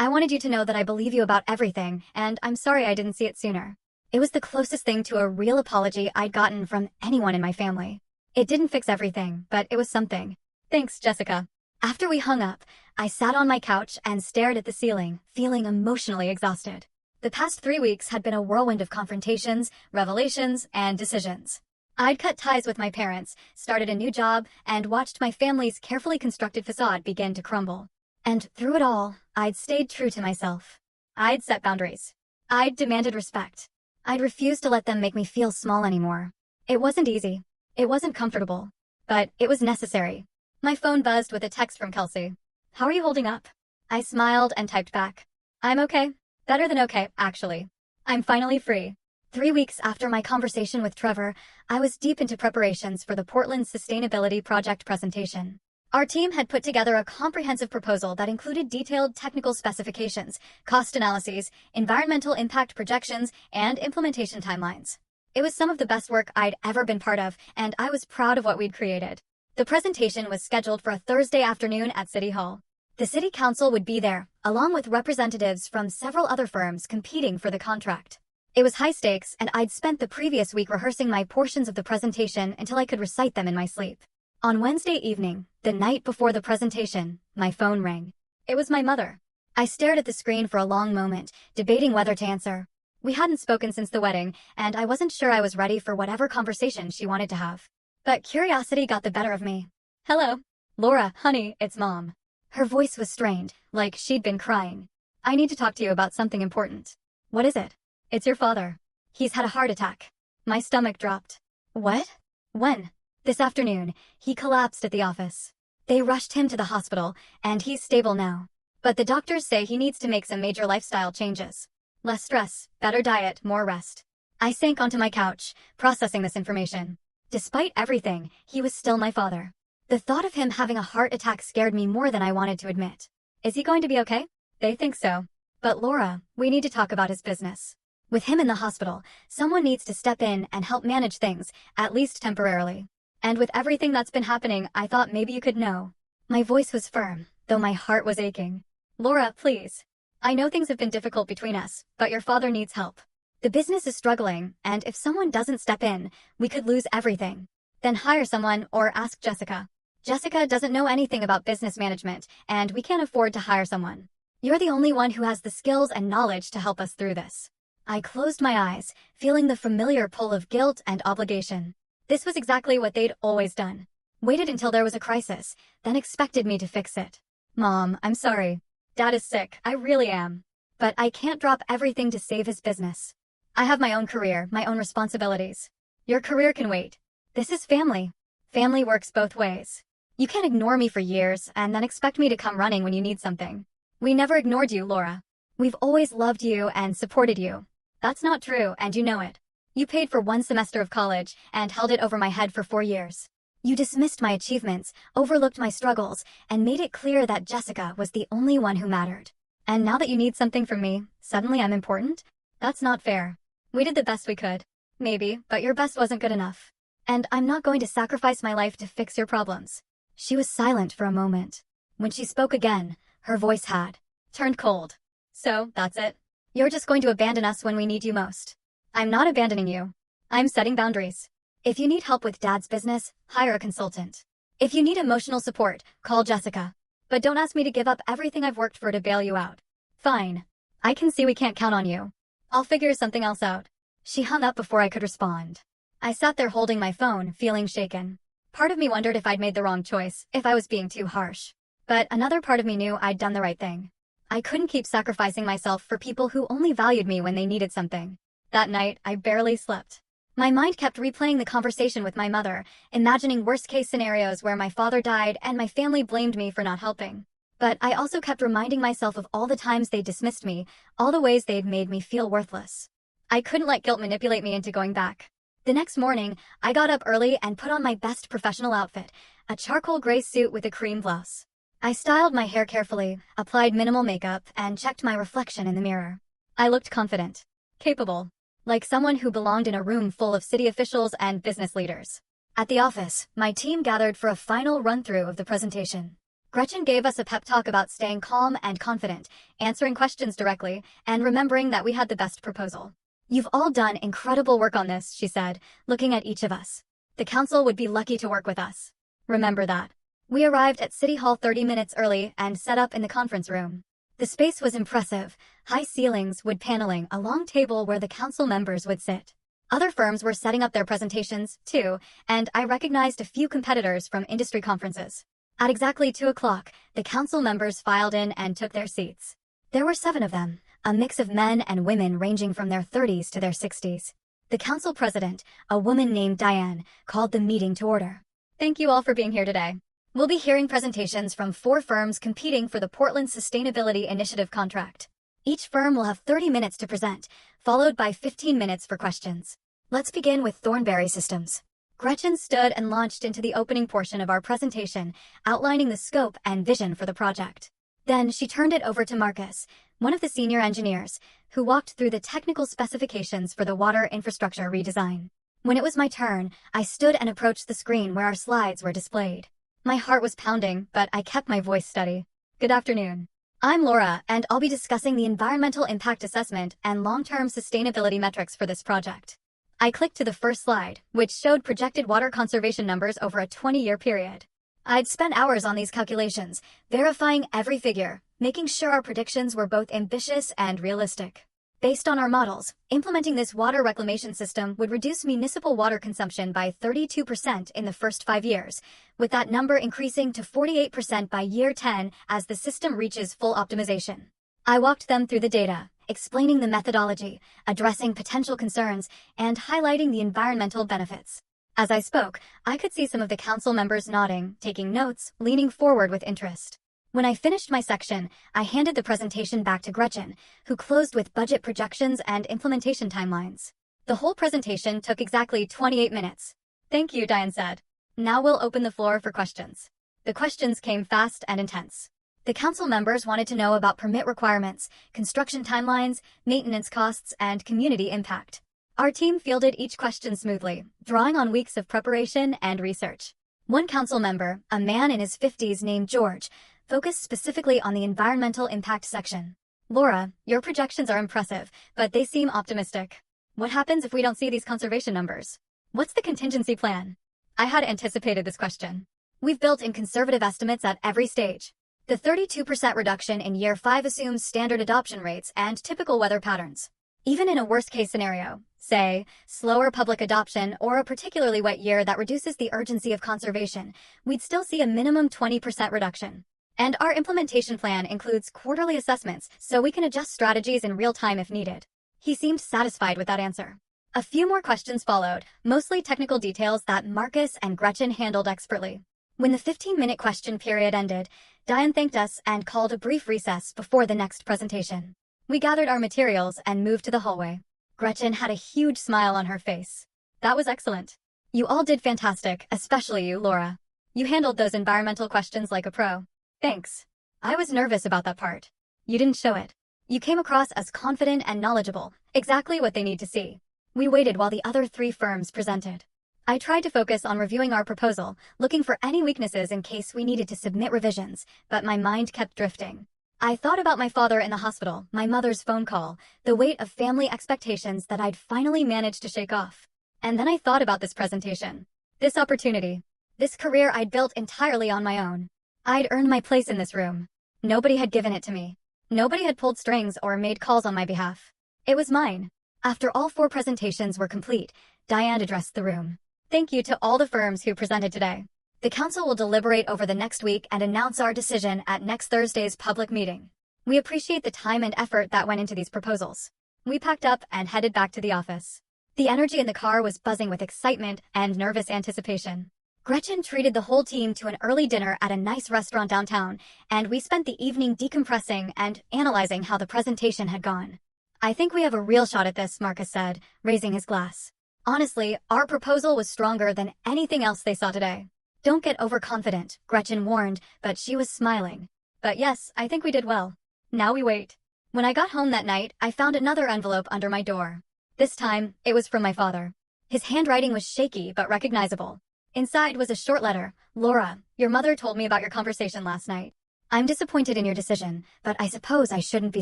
Speaker 1: wanted you to know that I believe you about everything, and I'm sorry I didn't see it sooner. It was the closest thing to a real apology I'd gotten from anyone in my family. It didn't fix everything, but it was something. Thanks, Jessica. After we hung up, I sat on my couch and stared at the ceiling, feeling emotionally exhausted. The past 3 weeks had been a whirlwind of confrontations, revelations, and decisions. I'd cut ties with my parents, started a new job, and watched my family's carefully constructed facade begin to crumble. And through it all, I'd stayed true to myself. I'd set boundaries. I'd demanded respect. I'd refused to let them make me feel small anymore. It wasn't easy. It wasn't comfortable. But it was necessary. My phone buzzed with a text from Kelsey. How are you holding up? I smiled and typed back. I'm okay. Better than okay, actually. I'm finally free. 3 weeks after my conversation with Trevor, I was deep into preparations for the Portland Sustainability Project presentation. Our team had put together a comprehensive proposal that included detailed technical specifications, cost analyses, environmental impact projections, and implementation timelines. It was some of the best work I'd ever been part of, and I was proud of what we'd created. The presentation was scheduled for a Thursday afternoon at City Hall. The City Council would be there, along with representatives from several other firms competing for the contract. It was high stakes, and I'd spent the previous week rehearsing my portions of the presentation until I could recite them in my sleep. On Wednesday evening, the night before the presentation, my phone rang. It was my mother. I stared at the screen for a long moment, debating whether to answer. We hadn't spoken since the wedding, and I wasn't sure I was ready for whatever conversation she wanted to have. But curiosity got the better of me. Hello. Laura, honey, it's Mom. Her voice was strained, like she'd been crying. I need to talk to you about something important. What is it? It's your father. He's had a heart attack. My stomach dropped. What? When? This afternoon, he collapsed at the office. They rushed him to the hospital, and he's stable now. But the doctors say he needs to make some major lifestyle changes. Less stress, better diet, more rest. I sank onto my couch, processing this information. Despite everything, he was still my father. The thought of him having a heart attack scared me more than I wanted to admit. Is he going to be okay? They think so. But Laura, we need to talk about his business. With him in the hospital, someone needs to step in and help manage things, at least temporarily. And with everything that's been happening, I thought maybe you could know. My voice was firm, though my heart was aching. Laura, please. I know things have been difficult between us, but your father needs help. The business is struggling, and if someone doesn't step in, we could lose everything. Then hire someone or ask Jessica. Jessica doesn't know anything about business management, and we can't afford to hire someone. You're the only one who has the skills and knowledge to help us through this. I closed my eyes, feeling the familiar pull of guilt and obligation. This was exactly what they'd always done. Waited until there was a crisis, then expected me to fix it. Mom, I'm sorry. Dad is sick, I really am. But I can't drop everything to save his business. I have my own career, my own responsibilities. Your career can wait. This is family. Family works both ways. You can't ignore me for years and then expect me to come running when you need something. We never ignored you, Laura. We've always loved you and supported you. That's not true, and you know it. You paid for 1 semester of college and held it over my head for 4 years. You dismissed my achievements, overlooked my struggles, and made it clear that Jessica was the only one who mattered. And now that you need something from me, suddenly I'm important? That's not fair. We did the best we could. Maybe, but your best wasn't good enough. And I'm not going to sacrifice my life to fix your problems. She was silent for a moment. When she spoke again, her voice had turned cold. So, that's it. You're just going to abandon us when we need you most. I'm not abandoning you. I'm setting boundaries. If you need help with Dad's business, hire a consultant. If you need emotional support, call Jessica. But don't ask me to give up everything I've worked for to bail you out. Fine. I can see we can't count on you. I'll figure something else out. She hung up before I could respond. I sat there holding my phone, feeling shaken. Part of me wondered if I'd made the wrong choice, if I was being too harsh. But another part of me knew I'd done the right thing. I couldn't keep sacrificing myself for people who only valued me when they needed something. That night, I barely slept. My mind kept replaying the conversation with my mother, imagining worst-case scenarios where my father died and my family blamed me for not helping. But I also kept reminding myself of all the times they dismissed me, all the ways they'd made me feel worthless. I couldn't let guilt manipulate me into going back. The next morning, I got up early and put on my best professional outfit, a charcoal gray suit with a cream blouse. I styled my hair carefully, applied minimal makeup, and checked my reflection in the mirror. I looked confident, capable, like someone who belonged in a room full of city officials and business leaders. At the office, my team gathered for a final run-through of the presentation. Gretchen gave us a pep talk about staying calm and confident, answering questions directly, and remembering that we had the best proposal. You've all done incredible work on this, she said, looking at each of us. The council would be lucky to work with us. Remember that. We arrived at City Hall 30 minutes early and set up in the conference room. The space was impressive, high ceilings, wood paneling, a long table where the council members would sit. Other firms were setting up their presentations, too, and I recognized a few competitors from industry conferences. At exactly 2 o'clock, the council members filed in and took their seats. There were 7 of them, a mix of men and women ranging from their 30s to their 60s. The council president, a woman named Diane, called the meeting to order. Thank you all for being here today. We'll be hearing presentations from 4 firms competing for the Portland Sustainability Initiative contract. Each firm will have 30 minutes to present, followed by 15 minutes for questions. Let's begin with Thornberry Systems. Gretchen stood and launched into the opening portion of our presentation, outlining the scope and vision for the project. Then she turned it over to Marcus, one of the senior engineers, who walked through the technical specifications for the water infrastructure redesign. When it was my turn, I stood and approached the screen where our slides were displayed. My heart was pounding, but I kept my voice steady. Good afternoon. I'm Laura, and I'll be discussing the environmental impact assessment and long-term sustainability metrics for this project. I clicked to the first slide, which showed projected water conservation numbers over a 20-year period. I'd spent hours on these calculations, verifying every figure, making sure our predictions were both ambitious and realistic. Based on our models, implementing this water reclamation system would reduce municipal water consumption by 32% in the first 5 years, with that number increasing to 48% by year 10 as the system reaches full optimization. I walked them through the data, explaining the methodology, addressing potential concerns, and highlighting the environmental benefits. As I spoke, I could see some of the council members nodding, taking notes, leaning forward with interest. When I finished my section, I handed the presentation back to Gretchen, who closed with budget projections and implementation timelines. The whole presentation took exactly 28 minutes. Thank you, Diane said. Now we'll open the floor for questions. The questions came fast and intense. The council members wanted to know about permit requirements, construction timelines, maintenance costs, and community impact. Our team fielded each question smoothly, drawing on weeks of preparation and research. One council member, a man in his 50s named George, focused specifically on the environmental impact section. Laura, your projections are impressive, but they seem optimistic. What happens if we don't see these conservation numbers? What's the contingency plan? I had anticipated this question. We've built in conservative estimates at every stage. The 32% reduction in year 5 assumes standard adoption rates and typical weather patterns. Even in a worst-case scenario, say, slower public adoption or a particularly wet year that reduces the urgency of conservation, we'd still see a minimum 20% reduction. And our implementation plan includes quarterly assessments, so we can adjust strategies in real time if needed. He seemed satisfied with that answer. A few more questions followed, mostly technical details that Marcus and Gretchen handled expertly. When the 15-minute question period ended, Diane thanked us and called a brief recess before the next presentation. We gathered our materials and moved to the hallway. Gretchen had a huge smile on her face. That was excellent. You all did fantastic, especially you, Laura. You handled those environmental questions like a pro. Thanks. I was nervous about that part. You didn't show it. You came across as confident and knowledgeable, exactly what they need to see. We waited while the other 3 firms presented. I tried to focus on reviewing our proposal, looking for any weaknesses in case we needed to submit revisions, but my mind kept drifting. I thought about my father in the hospital, my mother's phone call, the weight of family expectations that I'd finally managed to shake off. And then I thought about this presentation. This opportunity. This career I'd built entirely on my own. I'd earned my place in this room. Nobody had given it to me. Nobody had pulled strings or made calls on my behalf. It was mine. After all 4 presentations were complete, Diane addressed the room. Thank you to all the firms who presented today. The council will deliberate over the next week and announce our decision at next Thursday's public meeting. We appreciate the time and effort that went into these proposals. We packed up and headed back to the office. The energy in the car was buzzing with excitement and nervous anticipation. Gretchen treated the whole team to an early dinner at a nice restaurant downtown, and we spent the evening decompressing and analyzing how the presentation had gone. I think we have a real shot at this, Marcus said, raising his glass. Honestly, our proposal was stronger than anything else they saw today. Don't get overconfident, Gretchen warned, but she was smiling. But yes, I think we did well. Now we wait. When I got home that night, I found another envelope under my door. This time, it was from my father. His handwriting was shaky but recognizable. Inside was a short letter. Laura, your mother told me about your conversation last night. I'm disappointed in your decision, but I suppose I shouldn't be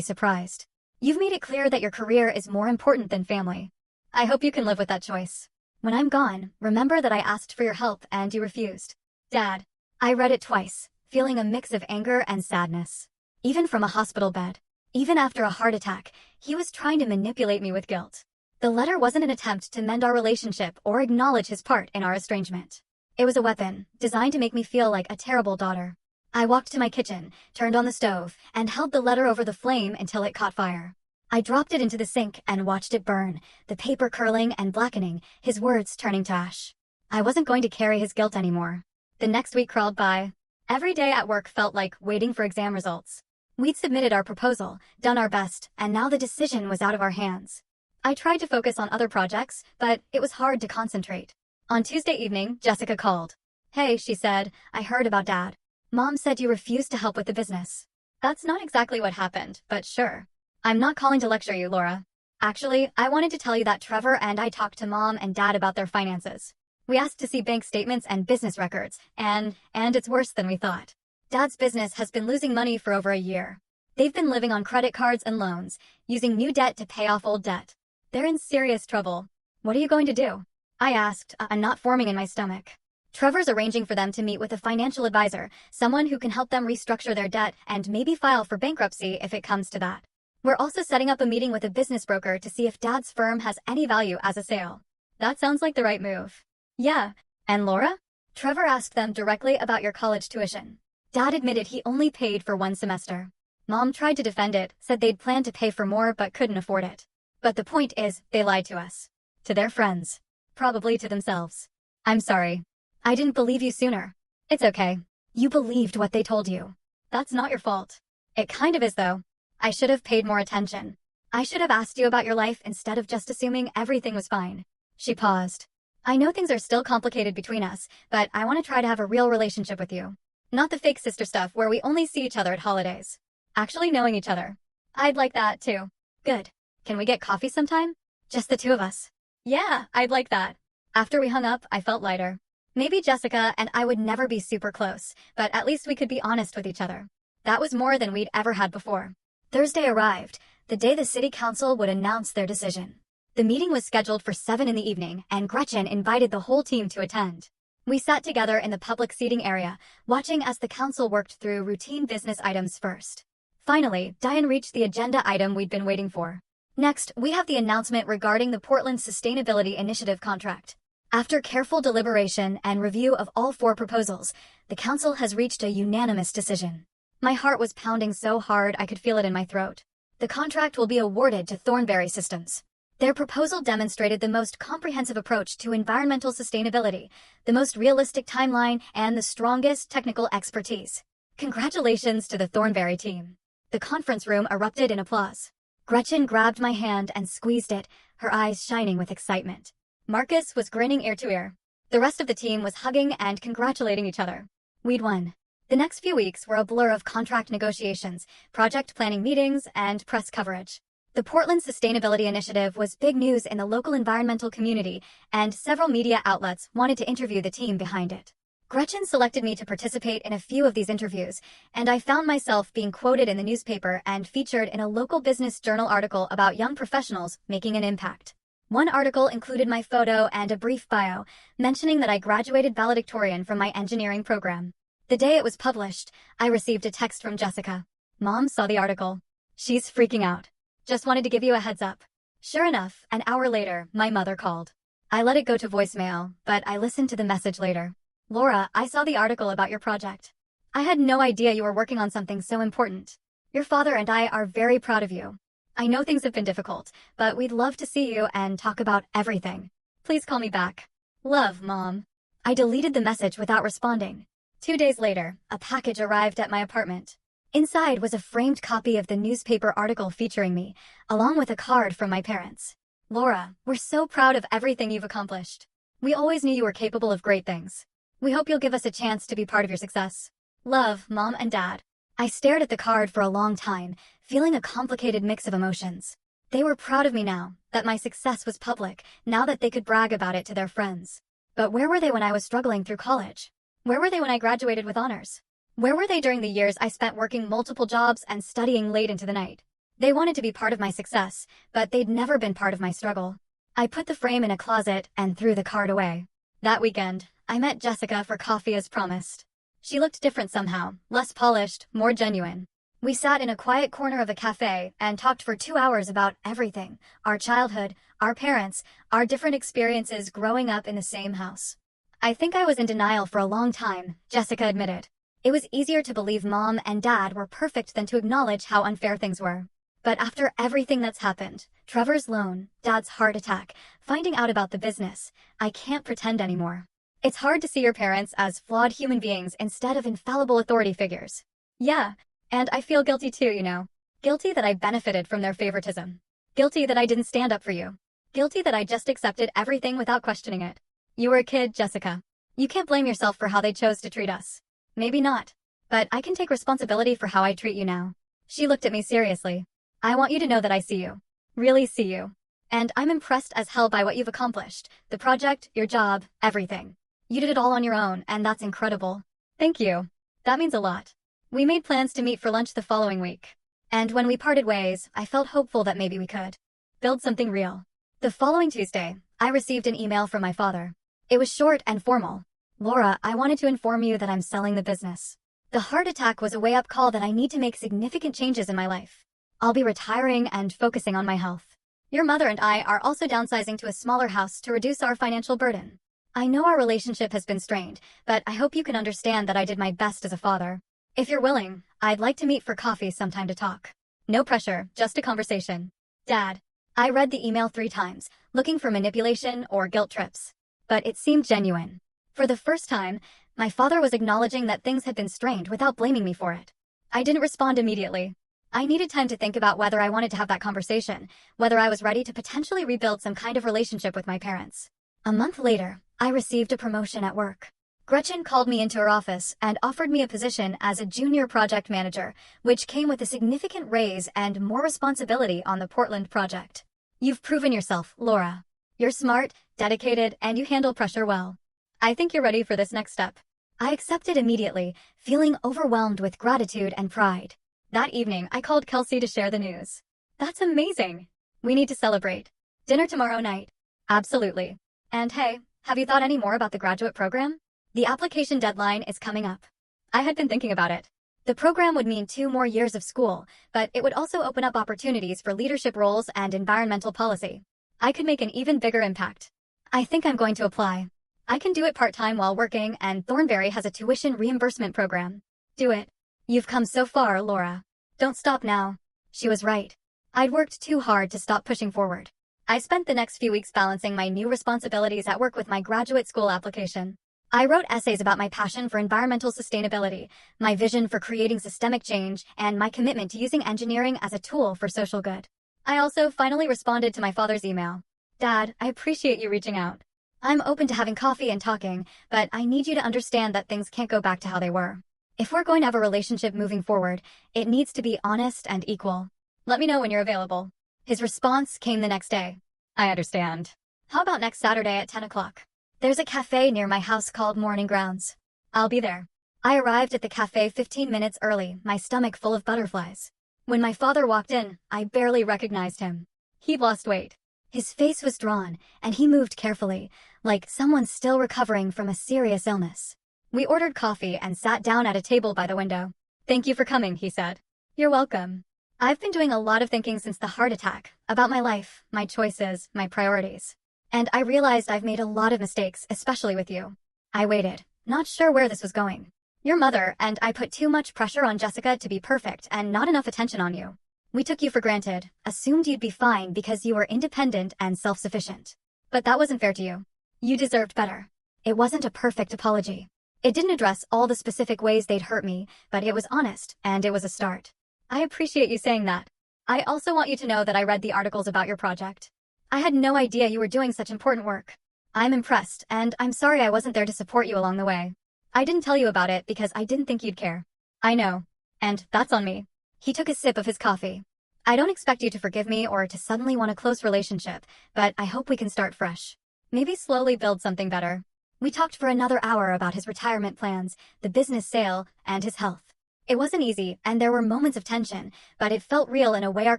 Speaker 1: surprised. You've made it clear that your career is more important than family. I hope you can live with that choice. When I'm gone, remember that I asked for your help and you refused. Dad. I read it twice, feeling a mix of anger and sadness. Even from a hospital bed. Even after a heart attack, he was trying to manipulate me with guilt. The letter wasn't an attempt to mend our relationship or acknowledge his part in our estrangement. It was a weapon, designed to make me feel like a terrible daughter. I walked to my kitchen, turned on the stove, and held the letter over the flame until it caught fire. I dropped it into the sink and watched it burn, the paper curling and blackening, his words turning to ash. I wasn't going to carry his guilt anymore. The next week crawled by. Every day at work felt like waiting for exam results. We'd submitted our proposal, done our best, and now the decision was out of our hands. I tried to focus on other projects, but it was hard to concentrate. On Tuesday evening, Jessica called. "Hey," she said, "I heard about Dad. Mom said you refused to help with the business." That's not exactly what happened, but sure. I'm not calling to lecture you, Laura. Actually, I wanted to tell you that Trevor and I talked to Mom and Dad about their finances. We asked to see bank statements and business records, and it's worse than we thought. Dad's business has been losing money for over a year. They've been living on credit cards and loans, using new debt to pay off old debt. They're in serious trouble. What are you going to do? I asked, a knot forming in my stomach. Trevor's arranging for them to meet with a financial advisor, someone who can help them restructure their debt and maybe file for bankruptcy if it comes to that. We're also setting up a meeting with a business broker to see if Dad's firm has any value as a sale. That sounds like the right move. Yeah. And Laura? Trevor asked them directly about your college tuition. Dad admitted he only paid for one semester. Mom tried to defend it, said they'd planned to pay for more but couldn't afford it. But the point is, they lied to us. To their friends. Probably to themselves. I'm sorry. I didn't believe you sooner. It's okay. You believed what they told you. That's not your fault. It kind of is though. I should have paid more attention. I should have asked you about your life instead of just assuming everything was fine. She paused. I know things are still complicated between us, but I want to try to have a real relationship with you. Not the fake sister stuff where we only see each other at holidays. Actually knowing each other. I'd like that too. Good. Can we get coffee sometime? Just the two of us. Yeah, I'd like that. After we hung up, I felt lighter. Maybe Jessica and I would never be super close, but at least we could be honest with each other. That was more than we'd ever had before. Thursday arrived, the day the city council would announce their decision. The meeting was scheduled for 7 in the evening, and Gretchen invited the whole team to attend. We sat together in the public seating area, watching as the council worked through routine business items first. Finally, Diane reached the agenda item we'd been waiting for. Next, we have the announcement regarding the Portland Sustainability Initiative contract. After careful deliberation and review of all 4 proposals, the council has reached a unanimous decision. My heart was pounding so hard I could feel it in my throat. The contract will be awarded to Thornberry Systems. Their proposal demonstrated the most comprehensive approach to environmental sustainability, the most realistic timeline, and the strongest technical expertise. Congratulations to the Thornberry team. The conference room erupted in applause. Gretchen grabbed my hand and squeezed it, her eyes shining with excitement. Marcus was grinning ear to ear. The rest of the team was hugging and congratulating each other. We'd won. The next few weeks were a blur of contract negotiations, project planning meetings, and press coverage. The Portland Sustainability Initiative was big news in the local environmental community, and several media outlets wanted to interview the team behind it. Gretchen selected me to participate in a few of these interviews, and I found myself being quoted in the newspaper and featured in a local business journal article about young professionals making an impact. One article included my photo and a brief bio, mentioning that I graduated valedictorian from my engineering program. The day it was published, I received a text from Jessica. Mom saw the article. She's freaking out. Just wanted to give you a heads up. Sure enough, an hour later, my mother called. I let it go to voicemail, but I listened to the message later. Laura, I saw the article about your project. I had no idea you were working on something so important. Your father and I are very proud of you. I know things have been difficult, but we'd love to see you and talk about everything. Please call me back. Love, Mom. I deleted the message without responding. 2 days later, a package arrived at my apartment. Inside was a framed copy of the newspaper article featuring me, along with a card from my parents. Laura, we're so proud of everything you've accomplished. We always knew you were capable of great things. We hope you'll give us a chance to be part of your success. Love, Mom and Dad. I stared at the card for a long time, feeling a complicated mix of emotions. They were proud of me now, that my success was public, now that they could brag about it to their friends. But where were they when I was struggling through college? Where were they when I graduated with honors? Where were they during the years I spent working multiple jobs and studying late into the night? They wanted to be part of my success, but they'd never been part of my struggle. I put the frame in a closet and threw the card away. That weekend, I met Jessica for coffee as promised. She looked different somehow, less polished, more genuine. We sat in a quiet corner of a cafe and talked for 2 hours about everything, our childhood, our parents, our different experiences growing up in the same house. I think I was in denial for a long time, Jessica admitted. It was easier to believe Mom and Dad were perfect than to acknowledge how unfair things were. But after everything that's happened, Trevor's loan, Dad's heart attack, finding out about the business, I can't pretend anymore. It's hard to see your parents as flawed human beings instead of infallible authority figures. Yeah, and I feel guilty too, you know. Guilty that I benefited from their favoritism. Guilty that I didn't stand up for you. Guilty that I just accepted everything without questioning it. You were a kid, Jessica. You can't blame yourself for how they chose to treat us. Maybe not. But I can take responsibility for how I treat you now. She looked at me seriously. I want you to know that I see you. Really see you. And I'm impressed as hell by what you've accomplished. The project, your job, everything. You did it all on your own, and that's incredible. Thank you. That means a lot. We made plans to meet for lunch the following week. And when we parted ways, I felt hopeful that maybe we could build something real. The following Tuesday, I received an email from my father. It was short and formal. Laura, I wanted to inform you that I'm selling the business. The heart attack was a wake-up call that I need to make significant changes in my life. I'll be retiring and focusing on my health. Your mother and I are also downsizing to a smaller house to reduce our financial burden. I know our relationship has been strained, but I hope you can understand that I did my best as a father. If you're willing, I'd like to meet for coffee sometime to talk. No pressure, just a conversation. Dad. I read the email 3 times, looking for manipulation or guilt trips. But it seemed genuine. For the first time, my father was acknowledging that things had been strained without blaming me for it. I didn't respond immediately. I needed time to think about whether I wanted to have that conversation, whether I was ready to potentially rebuild some kind of relationship with my parents. A month later, I received a promotion at work. Gretchen called me into her office and offered me a position as a junior project manager, which came with a significant raise and more responsibility on the Portland project. You've proven yourself, Laura. You're smart, dedicated, and you handle pressure well. I think you're ready for this next step. I accepted immediately, feeling overwhelmed with gratitude and pride. That evening, I called Kelsey to share the news. That's amazing. We need to celebrate. Dinner tomorrow night. Absolutely. And hey, have you thought any more about the graduate program? The application deadline is coming up. I had been thinking about it. The program would mean 2 more years of school, but it would also open up opportunities for leadership roles and environmental policy. I could make an even bigger impact. I think I'm going to apply. I can do it part-time while working, and Thornberry has a tuition reimbursement program. Do it. You've come so far, Laura. Don't stop now. She was right. I'd worked too hard to stop pushing forward. I spent the next few weeks balancing my new responsibilities at work with my graduate school application. I wrote essays about my passion for environmental sustainability, my vision for creating systemic change, and my commitment to using engineering as a tool for social good. I also finally responded to my father's email. Dad, I appreciate you reaching out. I'm open to having coffee and talking, but I need you to understand that things can't go back to how they were. If we're going to have a relationship moving forward, it needs to be honest and equal. Let me know when you're available. His response came the next day. I understand. How about next Saturday at 10 o'clock? There's a cafe near my house called Morning Grounds. I'll be there. I arrived at the cafe 15 minutes early, my stomach full of butterflies. When my father walked in, I barely recognized him. He'd lost weight. His face was drawn, and he moved carefully, like someone still recovering from a serious illness. We ordered coffee and sat down at a table by the window. Thank you for coming, he said. You're welcome. I've been doing a lot of thinking since the heart attack, about my life, my choices, my priorities. And I realized I've made a lot of mistakes, especially with you. I waited, not sure where this was going. Your mother and I put too much pressure on Jessica to be perfect and not enough attention on you. We took you for granted, assumed you'd be fine because you were independent and self-sufficient. But that wasn't fair to you. You deserved better. It wasn't a perfect apology. It didn't address all the specific ways they'd hurt me, but it was honest, and it was a start. I appreciate you saying that. I also want you to know that I read the articles about your project. I had no idea you were doing such important work. I'm impressed, and I'm sorry I wasn't there to support you along the way. I didn't tell you about it because I didn't think you'd care. I know. And that's on me. He took a sip of his coffee. I don't expect you to forgive me or to suddenly want a close relationship, but I hope we can start fresh. Maybe slowly build something better. We talked for another hour about his retirement plans, the business sale, and his health. It wasn't easy, and there were moments of tension, but it felt real in a way our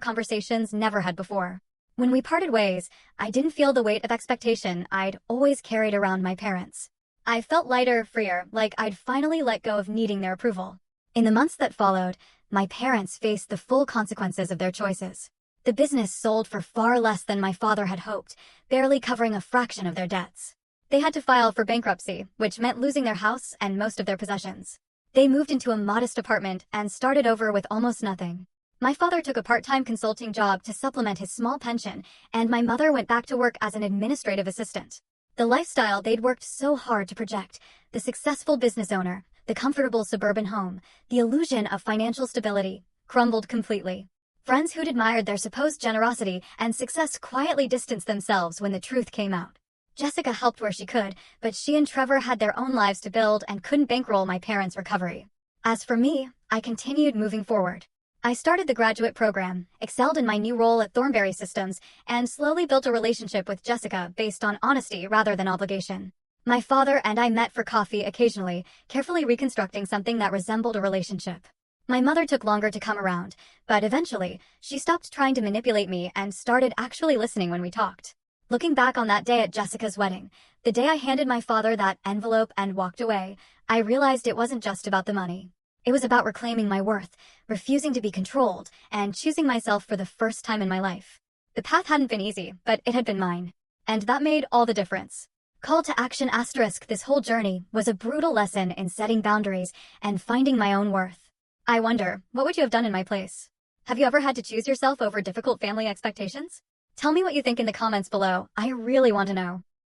Speaker 1: conversations never had before. When we parted ways, I didn't feel the weight of expectation I'd always carried around my parents. I felt lighter, freer, like I'd finally let go of needing their approval. In the months that followed, my parents faced the full consequences of their choices. The business sold for far less than my father had hoped, barely covering a fraction of their debts. They had to file for bankruptcy, which meant losing their house and most of their possessions. They moved into a modest apartment and started over with almost nothing. My father took a part-time consulting job to supplement his small pension, and my mother went back to work as an administrative assistant. The lifestyle they'd worked so hard to project, the successful business owner, the comfortable suburban home, the illusion of financial stability, crumbled completely. Friends who'd admired their supposed generosity and success quietly distanced themselves when the truth came out. Jessica helped where she could, but she and Trevor had their own lives to build and couldn't bankroll my parents' recovery. As for me, I continued moving forward. I started the graduate program, excelled in my new role at Thornberry Systems, and slowly built a relationship with Jessica based on honesty rather than obligation. My father and I met for coffee occasionally, carefully reconstructing something that resembled a relationship. My mother took longer to come around, but eventually, she stopped trying to manipulate me and started actually listening when we talked. Looking back on that day at Jessica's wedding, the day I handed my father that envelope and walked away, I realized it wasn't just about the money. It was about reclaiming my worth, refusing to be controlled, and choosing myself for the first time in my life. The path hadn't been easy, but it had been mine. And that made all the difference. Call to action *, this whole journey was a brutal lesson in setting boundaries and finding my own worth. I wonder, what would you have done in my place? Have you ever had to choose yourself over difficult family expectations? Tell me what you think in the comments below. I really want to know.